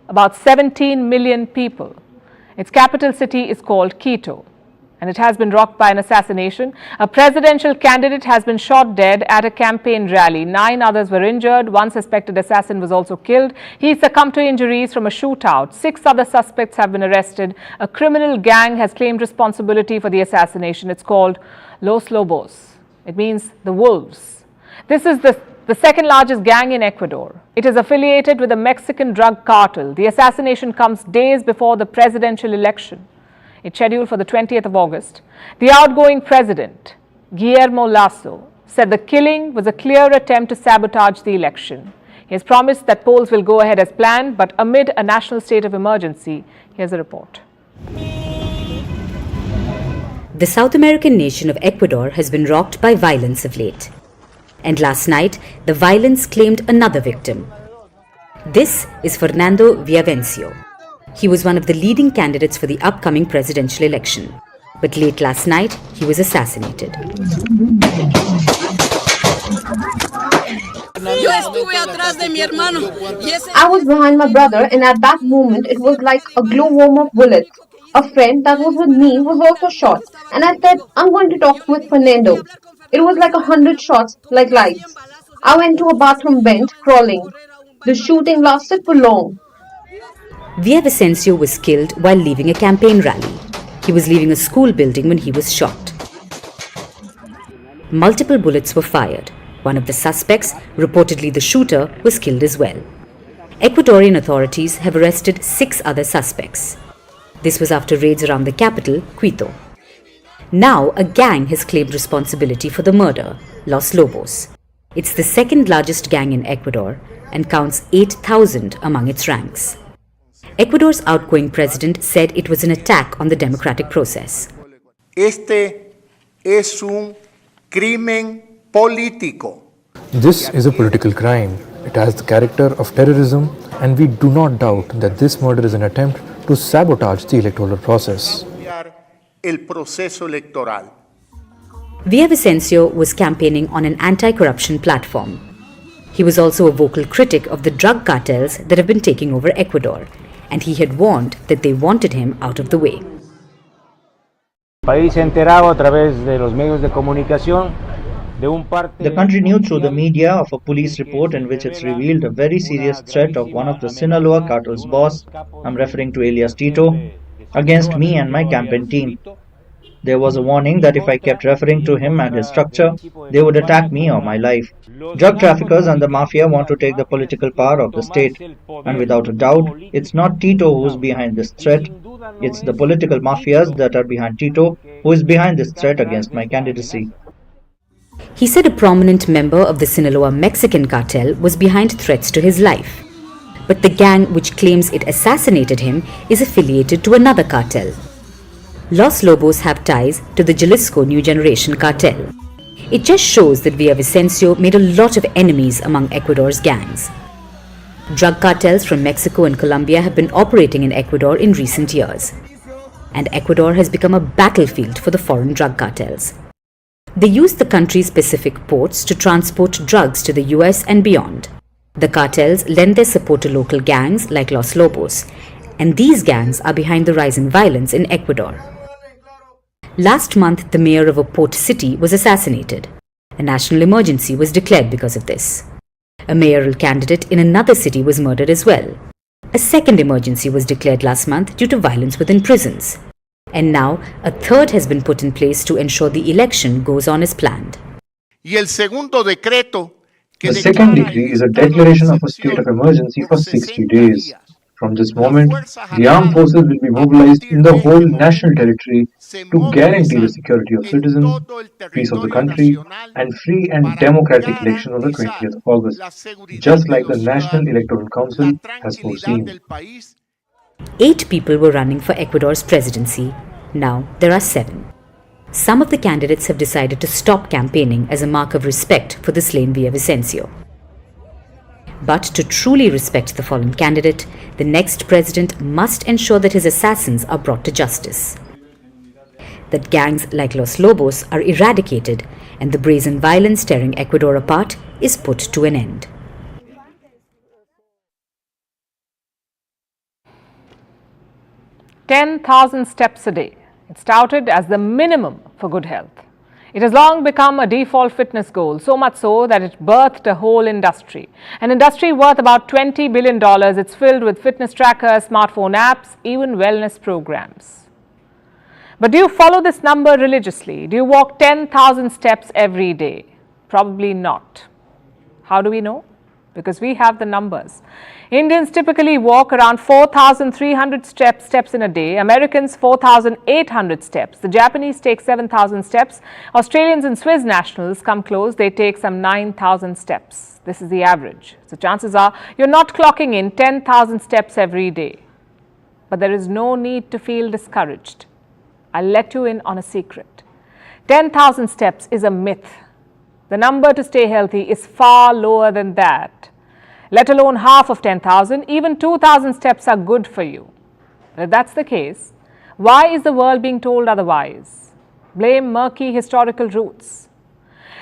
about 17 million people. Its capital city is called Quito, and it has been rocked by an assassination. A presidential candidate has been shot dead at a campaign rally. 9 others were injured. One suspected assassin was also killed. He succumbed to injuries from a shootout. 6 other suspects have been arrested. A criminal gang has claimed responsibility for the assassination. It's called Los Lobos. It means the wolves. This is the second largest gang in Ecuador. It is affiliated with the Mexican drug cartel. The assassination comes days before the presidential election. It's scheduled for the 20th of August. The outgoing president, Guillermo Lasso, said the killing was a clear attempt to sabotage the election. He has promised that polls will go ahead as planned, but amid a national state of emergency. Here's a report. The South American nation of Ecuador has been rocked by violence of late. And last night, the violence claimed another victim. This is Fernando Villavicencio. He was one of the leading candidates for the upcoming presidential election. But late last night, he was assassinated. I was behind my brother, and at that moment, it was like a glowworm of bullets. A friend that was with me was also shot, and I said, I'm going to talk with Fernando. It was like 100 shots, like lights. I went to a bathroom vent, crawling. The shooting lasted for long. Villavicencio was killed while leaving a campaign rally. He was leaving a school building when he was shot. Multiple bullets were fired. One of the suspects, reportedly the shooter, was killed as well. Ecuadorian authorities have arrested 6 other suspects. This was after raids around the capital, Quito. Now, a gang has claimed responsibility for the murder, Los Lobos. It's the second largest gang in Ecuador and counts 8,000 among its ranks. Ecuador's outgoing president said it was an attack on the democratic process. Este es un crimen político. This is a political crime. It has the character of terrorism, and we do not doubt that this murder is an attempt to sabotage the electoral process. El proceso electoral. Villavicencio was campaigning on an anti-corruption platform. He was also a vocal critic of the drug cartels that have been taking over Ecuador, and he had warned that they wanted him out of the way. The country knew through the media of a police report in which it's revealed a very serious threat of one of the Sinaloa cartel's boss, I'm referring to alias Tito, against me and my campaign team. There was a warning that if I kept referring to him and his structure, they would attack me or my life. Drug traffickers and the mafia want to take the political power of the state. And without a doubt, it's not Tito who's behind this threat. It's the political mafias that are behind Tito who is behind this threat against my candidacy. He said a prominent member of the Sinaloa Mexican cartel was behind threats to his life. But the gang which claims it assassinated him is affiliated to another cartel. Los Lobos have ties to the Jalisco New Generation cartel. It just shows that Villavicencio made a lot of enemies among Ecuador's gangs. Drug cartels from Mexico and Colombia have been operating in Ecuador in recent years. And Ecuador has become a battlefield for the foreign drug cartels. They use the country's Pacific ports to transport drugs to the US and beyond. The cartels lend their support to local gangs like Los Lobos, and these gangs are behind the rise in violence in Ecuador. Last month, the mayor of a port city was assassinated. A national emergency was declared because of this. A mayoral candidate in another city was murdered as well. A second emergency was declared last month due to violence within prisons. And now a third has been put in place to ensure the election goes on as planned. The second decree is a declaration of a state of emergency for 60 days. From this moment, the armed forces will be mobilized in the whole national territory to guarantee the security of citizens, peace of the country, and free and democratic election on the 20th of August, just like the National Electoral Council has foreseen. 8 people were running for Ecuador's presidency. Now there are 7. Some of the candidates have decided to stop campaigning as a mark of respect for the slain Villavicencio. But to truly respect the fallen candidate, the next president must ensure that his assassins are brought to justice, that gangs like Los Lobos are eradicated, and the brazen violence tearing Ecuador apart is put to an end. "10,000 steps a day. It's touted as the minimum for good health. It has long become a default fitness goal, so much so that it birthed a whole industry. An industry worth about $20 billion. It's filled with fitness trackers, smartphone apps, even wellness programs. But do you follow this number religiously? Do you walk 10,000 steps every day? Probably not. How do we know? Because we have the numbers. Indians typically walk around 4,300 steps in a day. Americans 4,800 steps. The Japanese take 7,000 steps. Australians and Swiss nationals come close. They take some 9,000 steps. This is the average. So chances are you're not clocking in 10,000 steps every day. But there is no need to feel discouraged. I'll let you in on a secret. 10,000 steps is a myth. The number to stay healthy is far lower than that. Let alone half of 10,000, even 2,000 steps are good for you. But if that's the case, why is the world being told otherwise? Blame murky historical roots.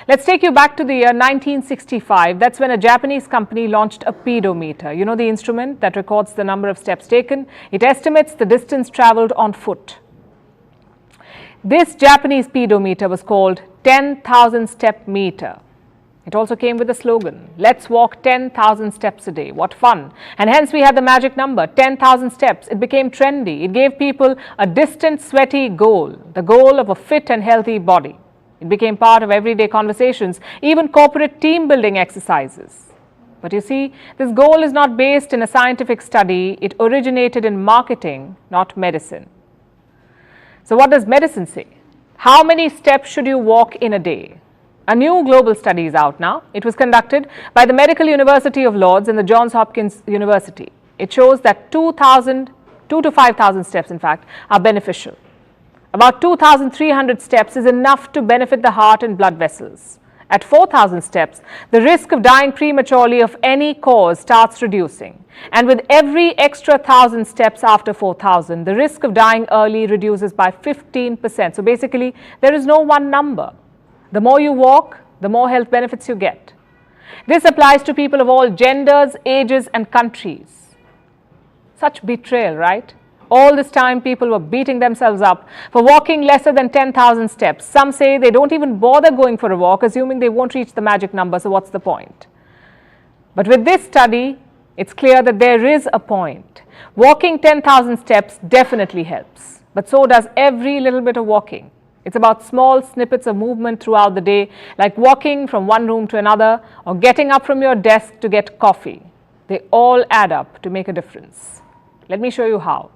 Let's take you back to the year 1965. That's when a Japanese company launched a pedometer. You know the instrument that records the number of steps taken? It estimates the distance traveled on foot. This Japanese pedometer was called 10,000 step meter. It also came with a slogan, "Let's walk 10,000 steps a day." What fun. And hence we had the magic number, 10,000 steps. It became trendy. It gave people a distant, sweaty goal, the goal of a fit and healthy body. It became part of everyday conversations, even corporate team building exercises. But you see, this goal is not based in a scientific study. It originated in marketing, not medicine. So what does medicine say? How many steps should you walk in a day? A new global study is out now. It was conducted by the Medical University of Lords and the Johns Hopkins University. It shows that 2 to 5,000 steps, in fact, are beneficial. About 2,300 steps is enough to benefit the heart and blood vessels. At 4,000 steps, the risk of dying prematurely of any cause starts reducing. And with every extra 1,000 steps after 4,000, the risk of dying early reduces by 15%. So basically, there is no one number. The more you walk, the more health benefits you get. This applies to people of all genders, ages, and countries. Such betrayal, right? All this time, people were beating themselves up for walking lesser than 10,000 steps. Some say they don't even bother going for a walk, assuming they won't reach the magic number, so what's the point? But with this study, it's clear that there is a point. Walking 10,000 steps definitely helps, but so does every little bit of walking. It's about small snippets of movement throughout the day, like walking from one room to another or getting up from your desk to get coffee. They all add up to make a difference. Let me show you how.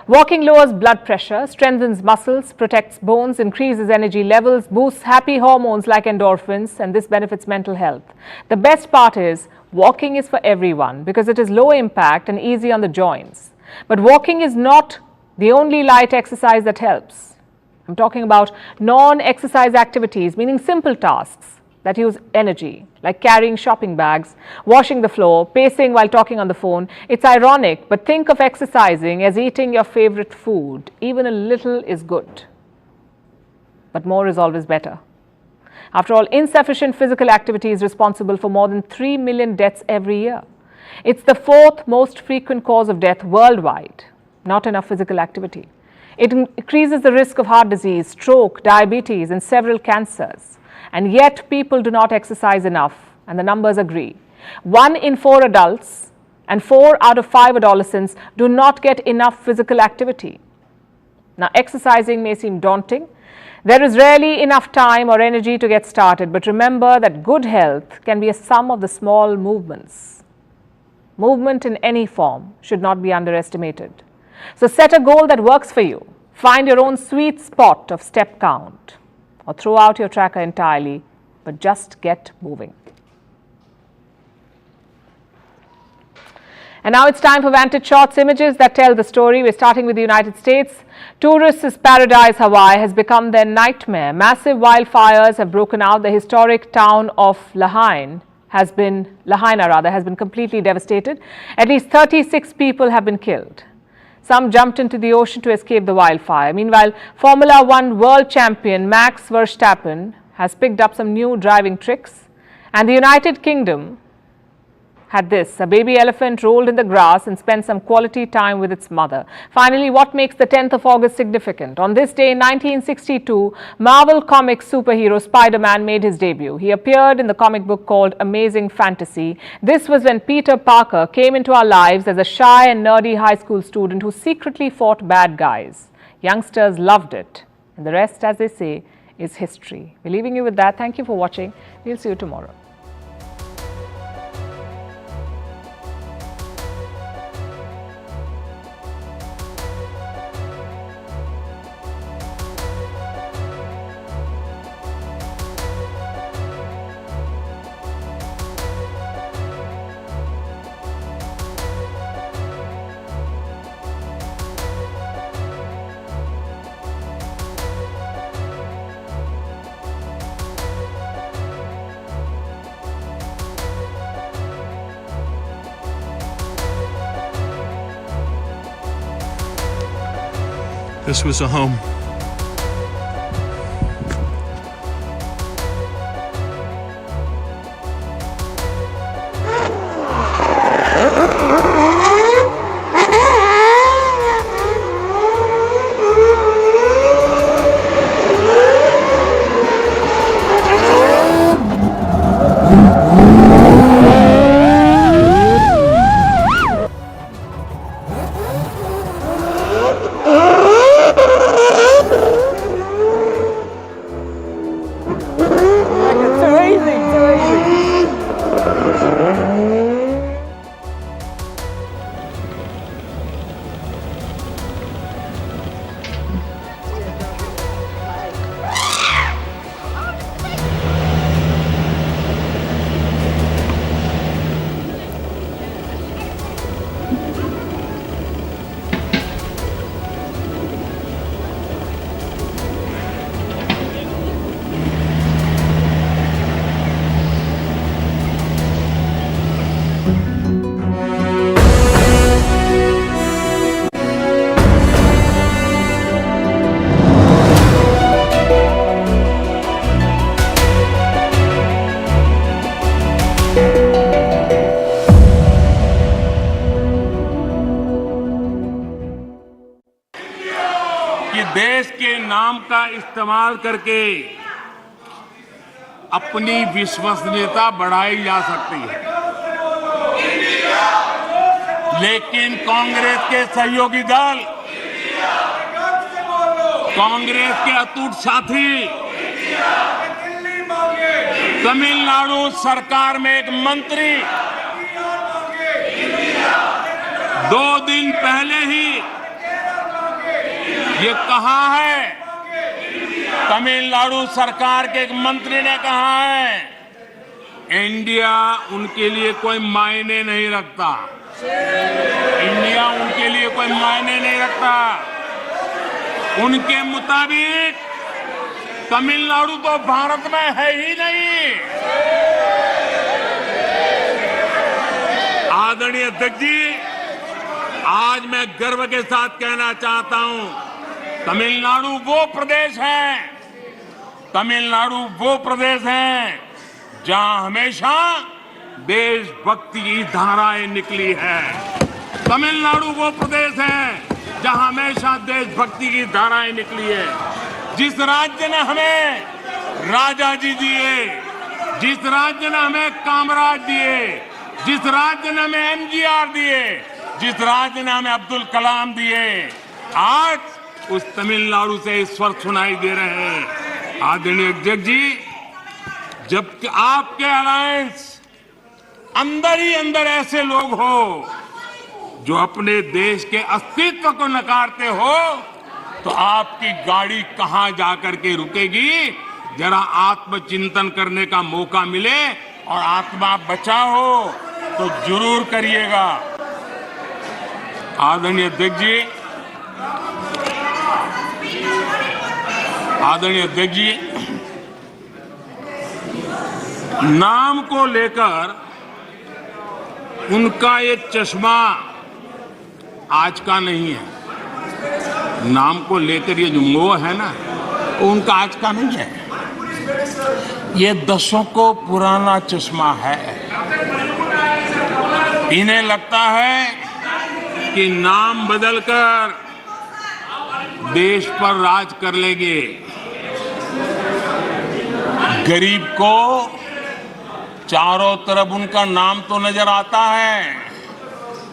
Walking lowers blood pressure, strengthens muscles, protects bones, increases energy levels, boosts happy hormones like endorphins, and this benefits mental health. The best part is, walking is for everyone because it is low impact and easy on the joints. But walking is not the only light exercise that helps. I'm talking about non-exercise activities, meaning simple tasks that use energy, like carrying shopping bags, washing the floor, pacing while talking on the phone. It's ironic, but think of exercising as eating your favorite food. Even a little is good, but more is always better. After all, insufficient physical activity is responsible for more than 3 million deaths every year. It's the 4th most frequent cause of death worldwide. Not enough physical activity. It increases the risk of heart disease, stroke, diabetes, and several cancers. And yet people do not exercise enough, and the numbers agree. 1 in 4 adults and 4 out of 5 adolescents do not get enough physical activity. Now, exercising may seem daunting. There is rarely enough time or energy to get started, but remember that good health can be a sum of the small movements. Movement in any form should not be underestimated. So set a goal that works for you. Find your own sweet spot of step count, or throw out your tracker entirely, but just get moving. And now it's time for Vantage Shots, images that tell the story. We're starting with the United States. Tourists' paradise Hawaii has become their nightmare. Massive wildfires have broken out. The historic town of Lahaina has been completely devastated. At least 36 people have been killed. Some jumped into the ocean to escape the wildfire. Meanwhile, Formula One world champion Max Verstappen has picked up some new driving tricks. And the United Kingdom had this: a baby elephant rolled in the grass and spent some quality time with its mother. Finally, what makes the 10th of August significant? On this day in 1962, Marvel Comics superhero Spider-Man made his debut. He appeared in the comic book called Amazing Fantasy. This was when Peter Parker came into our lives as a shy and nerdy high school student who secretly fought bad guys. Youngsters loved it. And the rest, as they say, is history. We're leaving you with that. Thank you for watching. We'll see you tomorrow. This was a home. देश के नाम का इस्तेमाल करके अपनी विश्वसनीयता बढ़ाई जा सकती है, लेकिन कांग्रेस के सहयोगी दल, कांग्रेस के अटूट साथी तमिलनाडु सरकार में एक मंत्री 2 दिन पहले ही ये कहा है, तमिलनाडु सरकार के एक मंत्री ने कहा है इंडिया उनके लिए कोई मायने नहीं रखता, इंडिया उनके लिए कोई मायने नहीं रखता। उनके मुताबिक तमिलनाडु तो भारत में है ही नहीं। आदरणीय अध्यक्ष जी, आज मैं गर्व के साथ कहना चाहता हूं, तमिलनाडु वो प्रदेश है, तमिलनाडु वो प्रदेश है जहां हमेशा देशभक्ति की धाराएं निकली है। तमिलनाडु वो प्रदेश है जहां हमेशा देशभक्ति की धाराएं निकली है। जिस राज्य ने हमें राजा जी दिए, जिस राज्य ने हमें कामराज दिए, जिस राज्य ने हमें एमजीआर दिए, जिस राज्य ने हमें अब्दुल कलाम दिए, आज उस तमिलनाडु से स्वर सुनाई दे रहे हैं। आदरणीय अध्यक्ष जी, जब आपके अलायंस अंदर ही अंदर ऐसे लोग हो जो अपने देश के अस्तित्व को नकारते हो, तो आपकी गाड़ी कहां जाकर के रुकेगी? जरा आत्मचिंतन करने का मौका मिले और आत्मा बचाओ तो जरूर करिएगा। आदरणीय अध्यक्ष जी, आदरणीय अध्यक्ष जी, नाम को लेकर उनका ये चश्मा आज का नहीं है। नाम को लेकर ये जो मोह है ना, वो उनका आज का नहीं है, ये दशकों पुराना चश्मा है। इन्हें लगता है कि नाम बदलकर देश पर राज कर लेंगे। गरीब को चारों तरफ उनका नाम तो नजर आता है,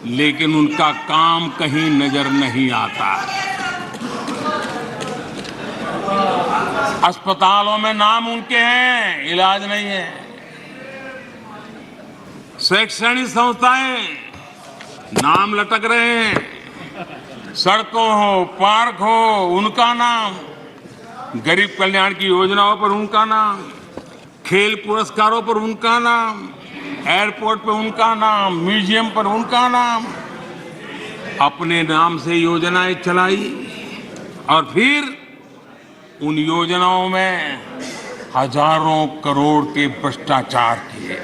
लेकिन उनका काम कहीं नजर नहीं आता। अस्पतालों में नाम उनके हैं, इलाज नहीं है। शैक्षणिक संस्थाएं नाम लटक रहे हैं, सड़कों हो, पार्क हो, उनका नाम, गरीब कल्याण की योजनाओं पर उनका नाम, खेल पुरस्कारों पर उनका नाम, एयरपोर्ट पर उनका नाम, म्यूजियम पर उनका नाम। अपने नाम से योजनाएं चलाई और फिर उन योजनाओं में हजारों करोड़ के भ्रष्टाचार किए।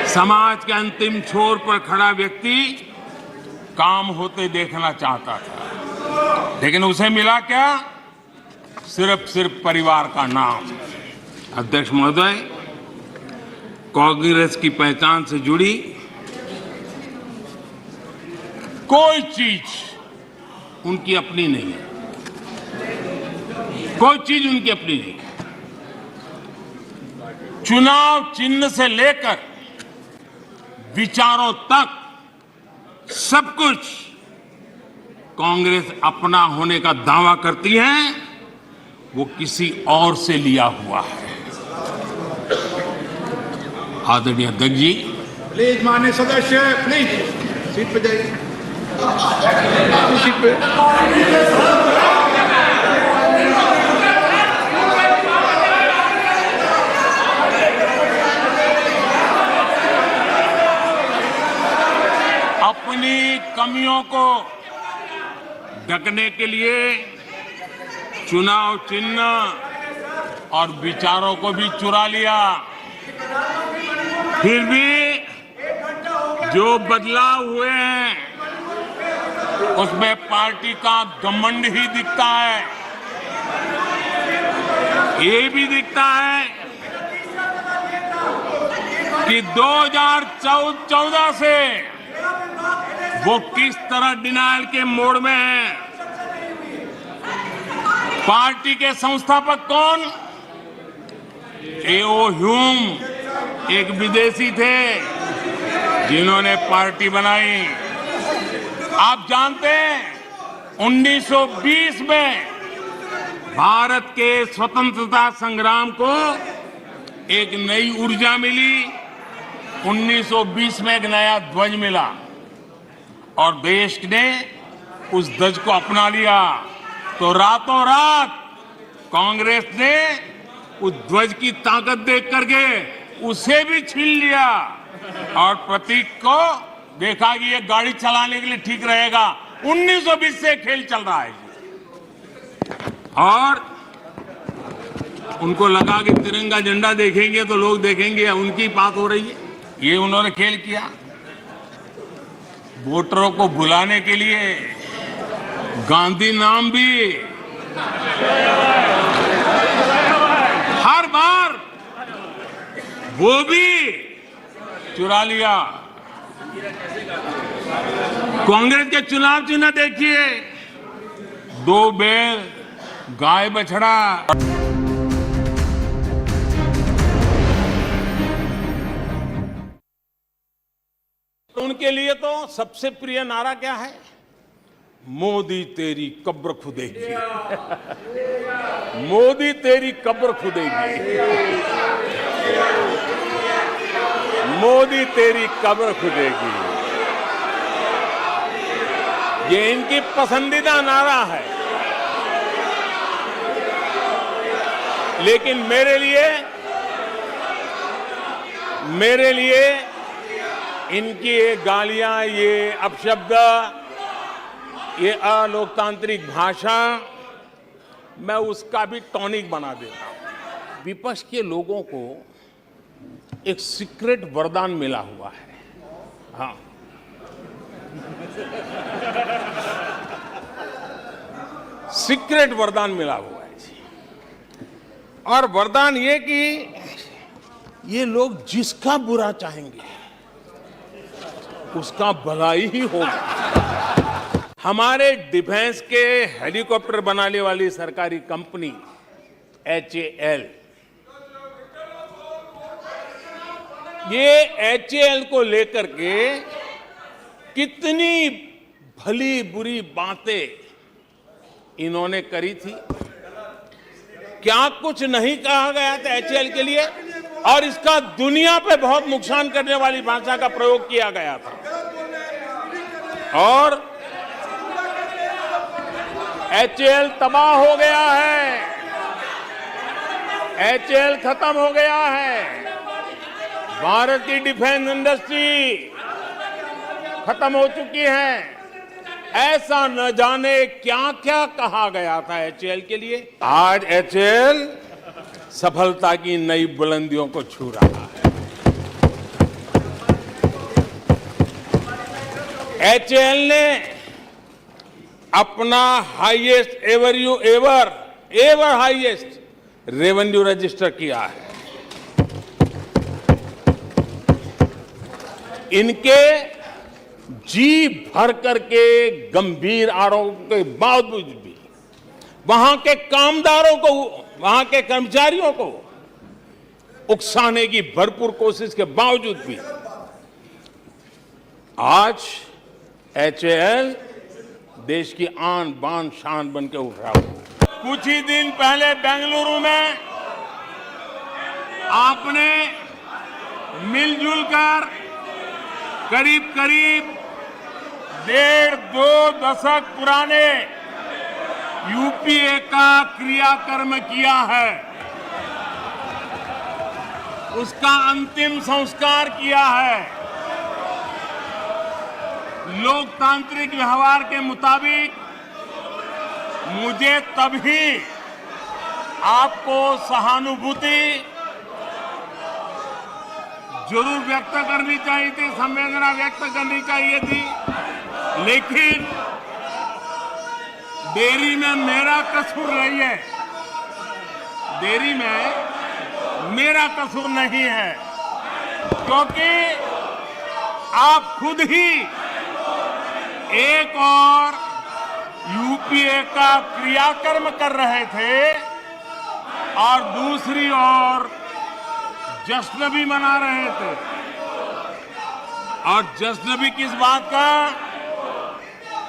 समाज के अंतिम छोर पर खड़ा व्यक्ति काम होते देखना चाहता था, लेकिन उसे मिला क्या? सिर्फ परिवार का नाम। अध्यक्ष महोदय, कांग्रेस की पहचान से जुड़ी कोई चीज उनकी अपनी नहीं है, कोई चीज उनकी अपनी नहीं है। चुनाव चिन्ह से लेकर विचारों तक सब कुछ कांग्रेस अपना होने का दावा करती है, वो किसी और से लिया हुआ है। आदरणीय अध्यक्ष जी, प्लीज माननीय सदस्य, प्लीज सीट पे जाइए, सीट पे। अपनी कमियों को ढकने के लिए चुनाव चिन्ह और विचारों को भी चुरा लिया। फिर भी जो बदलाव हुए हैं उसमें पार्टी का घमंड ही दिखता है। ये भी दिखता है कि 2014 से वो किस तरह डिनायल के मोड में है। पार्टी के संस्थापक कौन? एओ ह्यूम एक विदेशी थे जिन्होंने पार्टी बनाई। आप जानते हैं 1920 में भारत के स्वतंत्रता संग्राम को एक नई ऊर्जा मिली। 1920 में एक नया ध्वज मिला और देश ने उस ध्वज को अपना लिया। तो रातों रात कांग्रेस ने उस ध्वज की ताकत देख करके उसे भी छीन लिया और प्रतीक को देखा कि ये गाड़ी चलाने के लिए ठीक रहेगा। 1920 से खेल चल रहा है और उनको लगा कि तिरंगा झंडा देखेंगे तो लोग देखेंगे उनकी बात हो रही है। ये उन्होंने खेल किया। वोटरों को भुलाने के लिए गांधी नाम भी हर बार वो भी चुरा लिया। कांग्रेस के चुनाव चिन्ह देखिए, 2 बैल, गाय बछड़ा। उनके लिए तो सबसे प्रिय नारा क्या है? मोदी तेरी कब्र खुदेगी। मोदी तेरी कब्र खुदेगी। मोदी तेरी कब्र खुदेगी। ये इनकी पसंदीदा नारा है। लेकिन मेरे लिए इनकी ये गालियां, ये अपशब्द, ये अलोकतांत्रिक भाषा, मैं उसका भी टॉनिक बना देता हूं। विपक्ष के लोगों को एक सीक्रेट वरदान मिला हुआ है। हाँ, सीक्रेट वरदान मिला हुआ है जी। और वरदान ये कि ये लोग जिसका बुरा चाहेंगे उसका भलाई ही होगा। हमारे डिफेंस के हेलीकॉप्टर बनाने वाली सरकारी कंपनी HAL, ये HAL को लेकर के कितनी भली बुरी बातें इन्होंने करी थी। क्या कुछ नहीं कहा गया था HAL के लिए, और इसका दुनिया पे बहुत नुकसान करने वाली भाषा का प्रयोग किया गया था। और HAL तबाह हो गया है, HAL खत्म हो गया है। भारत की डिफेंस इंडस्ट्री खत्म हो चुकी है। ऐसा न जाने क्या क्या कहा गया था HAL के लिए। आज HAL सफलता की नई बुलंदियों को छू रहा है। HAL ने अपना highest ever highest revenue register किया है। इनके जी भर करके गंभीर आरोपों के बावजूद भी वहां के कामदारों को, वहां के कर्मचारियों को उकसाने की भरपूर कोशिश के बावजूद भी आज HAL देश की आन बान शान बन के उठ रहा है। कुछ ही दिन पहले बेंगलुरु में आपने मिलजुल कर करीब 1.5-2 दशक पुराने UPA का क्रियाकर्म किया है, उसका अंतिम संस्कार किया है। लोकतांत्रिक व्यवहार के मुताबिक मुझे तभी आपको सहानुभूति जरूर व्यक्त करनी चाहिए थी, संवेदना व्यक्त करनी चाहिए थी, लेकिन देरी में मेरा कसूर नहीं है। देरी में मेरा कसूर नहीं है, क्योंकि आप खुद ही एक और UPA का क्रियाकर्म कर रहे थे और दूसरी ओर जश्न भी मना रहे थे। और जश्न भी किस बात का?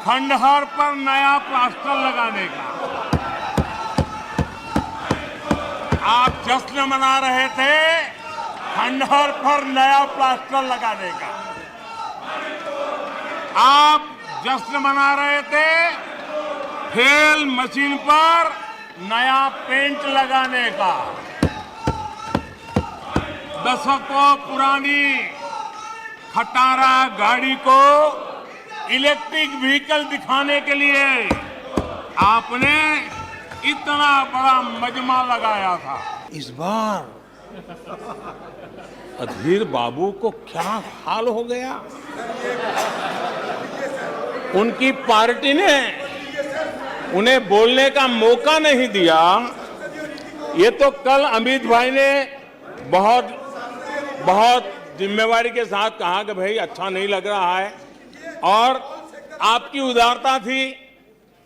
खंडहर पर नया प्लास्टर लगाने का। आप जश्न मना रहे थे खंडहर पर नया प्लास्टर लगाने का। आप जश्न मना रहे थे फेल मशीन पर नया पेंट लगाने का। दशकों पुरानी खटारा गाड़ी को इलेक्ट्रिक व्हीकल दिखाने के लिए आपने इतना बड़ा मजमा लगाया था। इस बार अधीर बाबू को क्या हाल हो गया? उनकी पार्टी ने उन्हें बोलने का मौका नहीं दिया। ये तो कल अमित भाई ने बहुत जिम्मेवारी के साथ कहा कि भाई अच्छा नहीं लग रहा है, और आपकी उदारता थी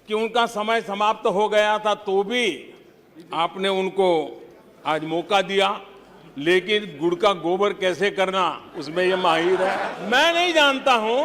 कि उनका समय समाप्त हो गया था तो भी आपने उनको आज मौका दिया। लेकिन गुड़ का गोबर कैसे करना उसमें ये माहिर है। मैं नहीं जानता हूं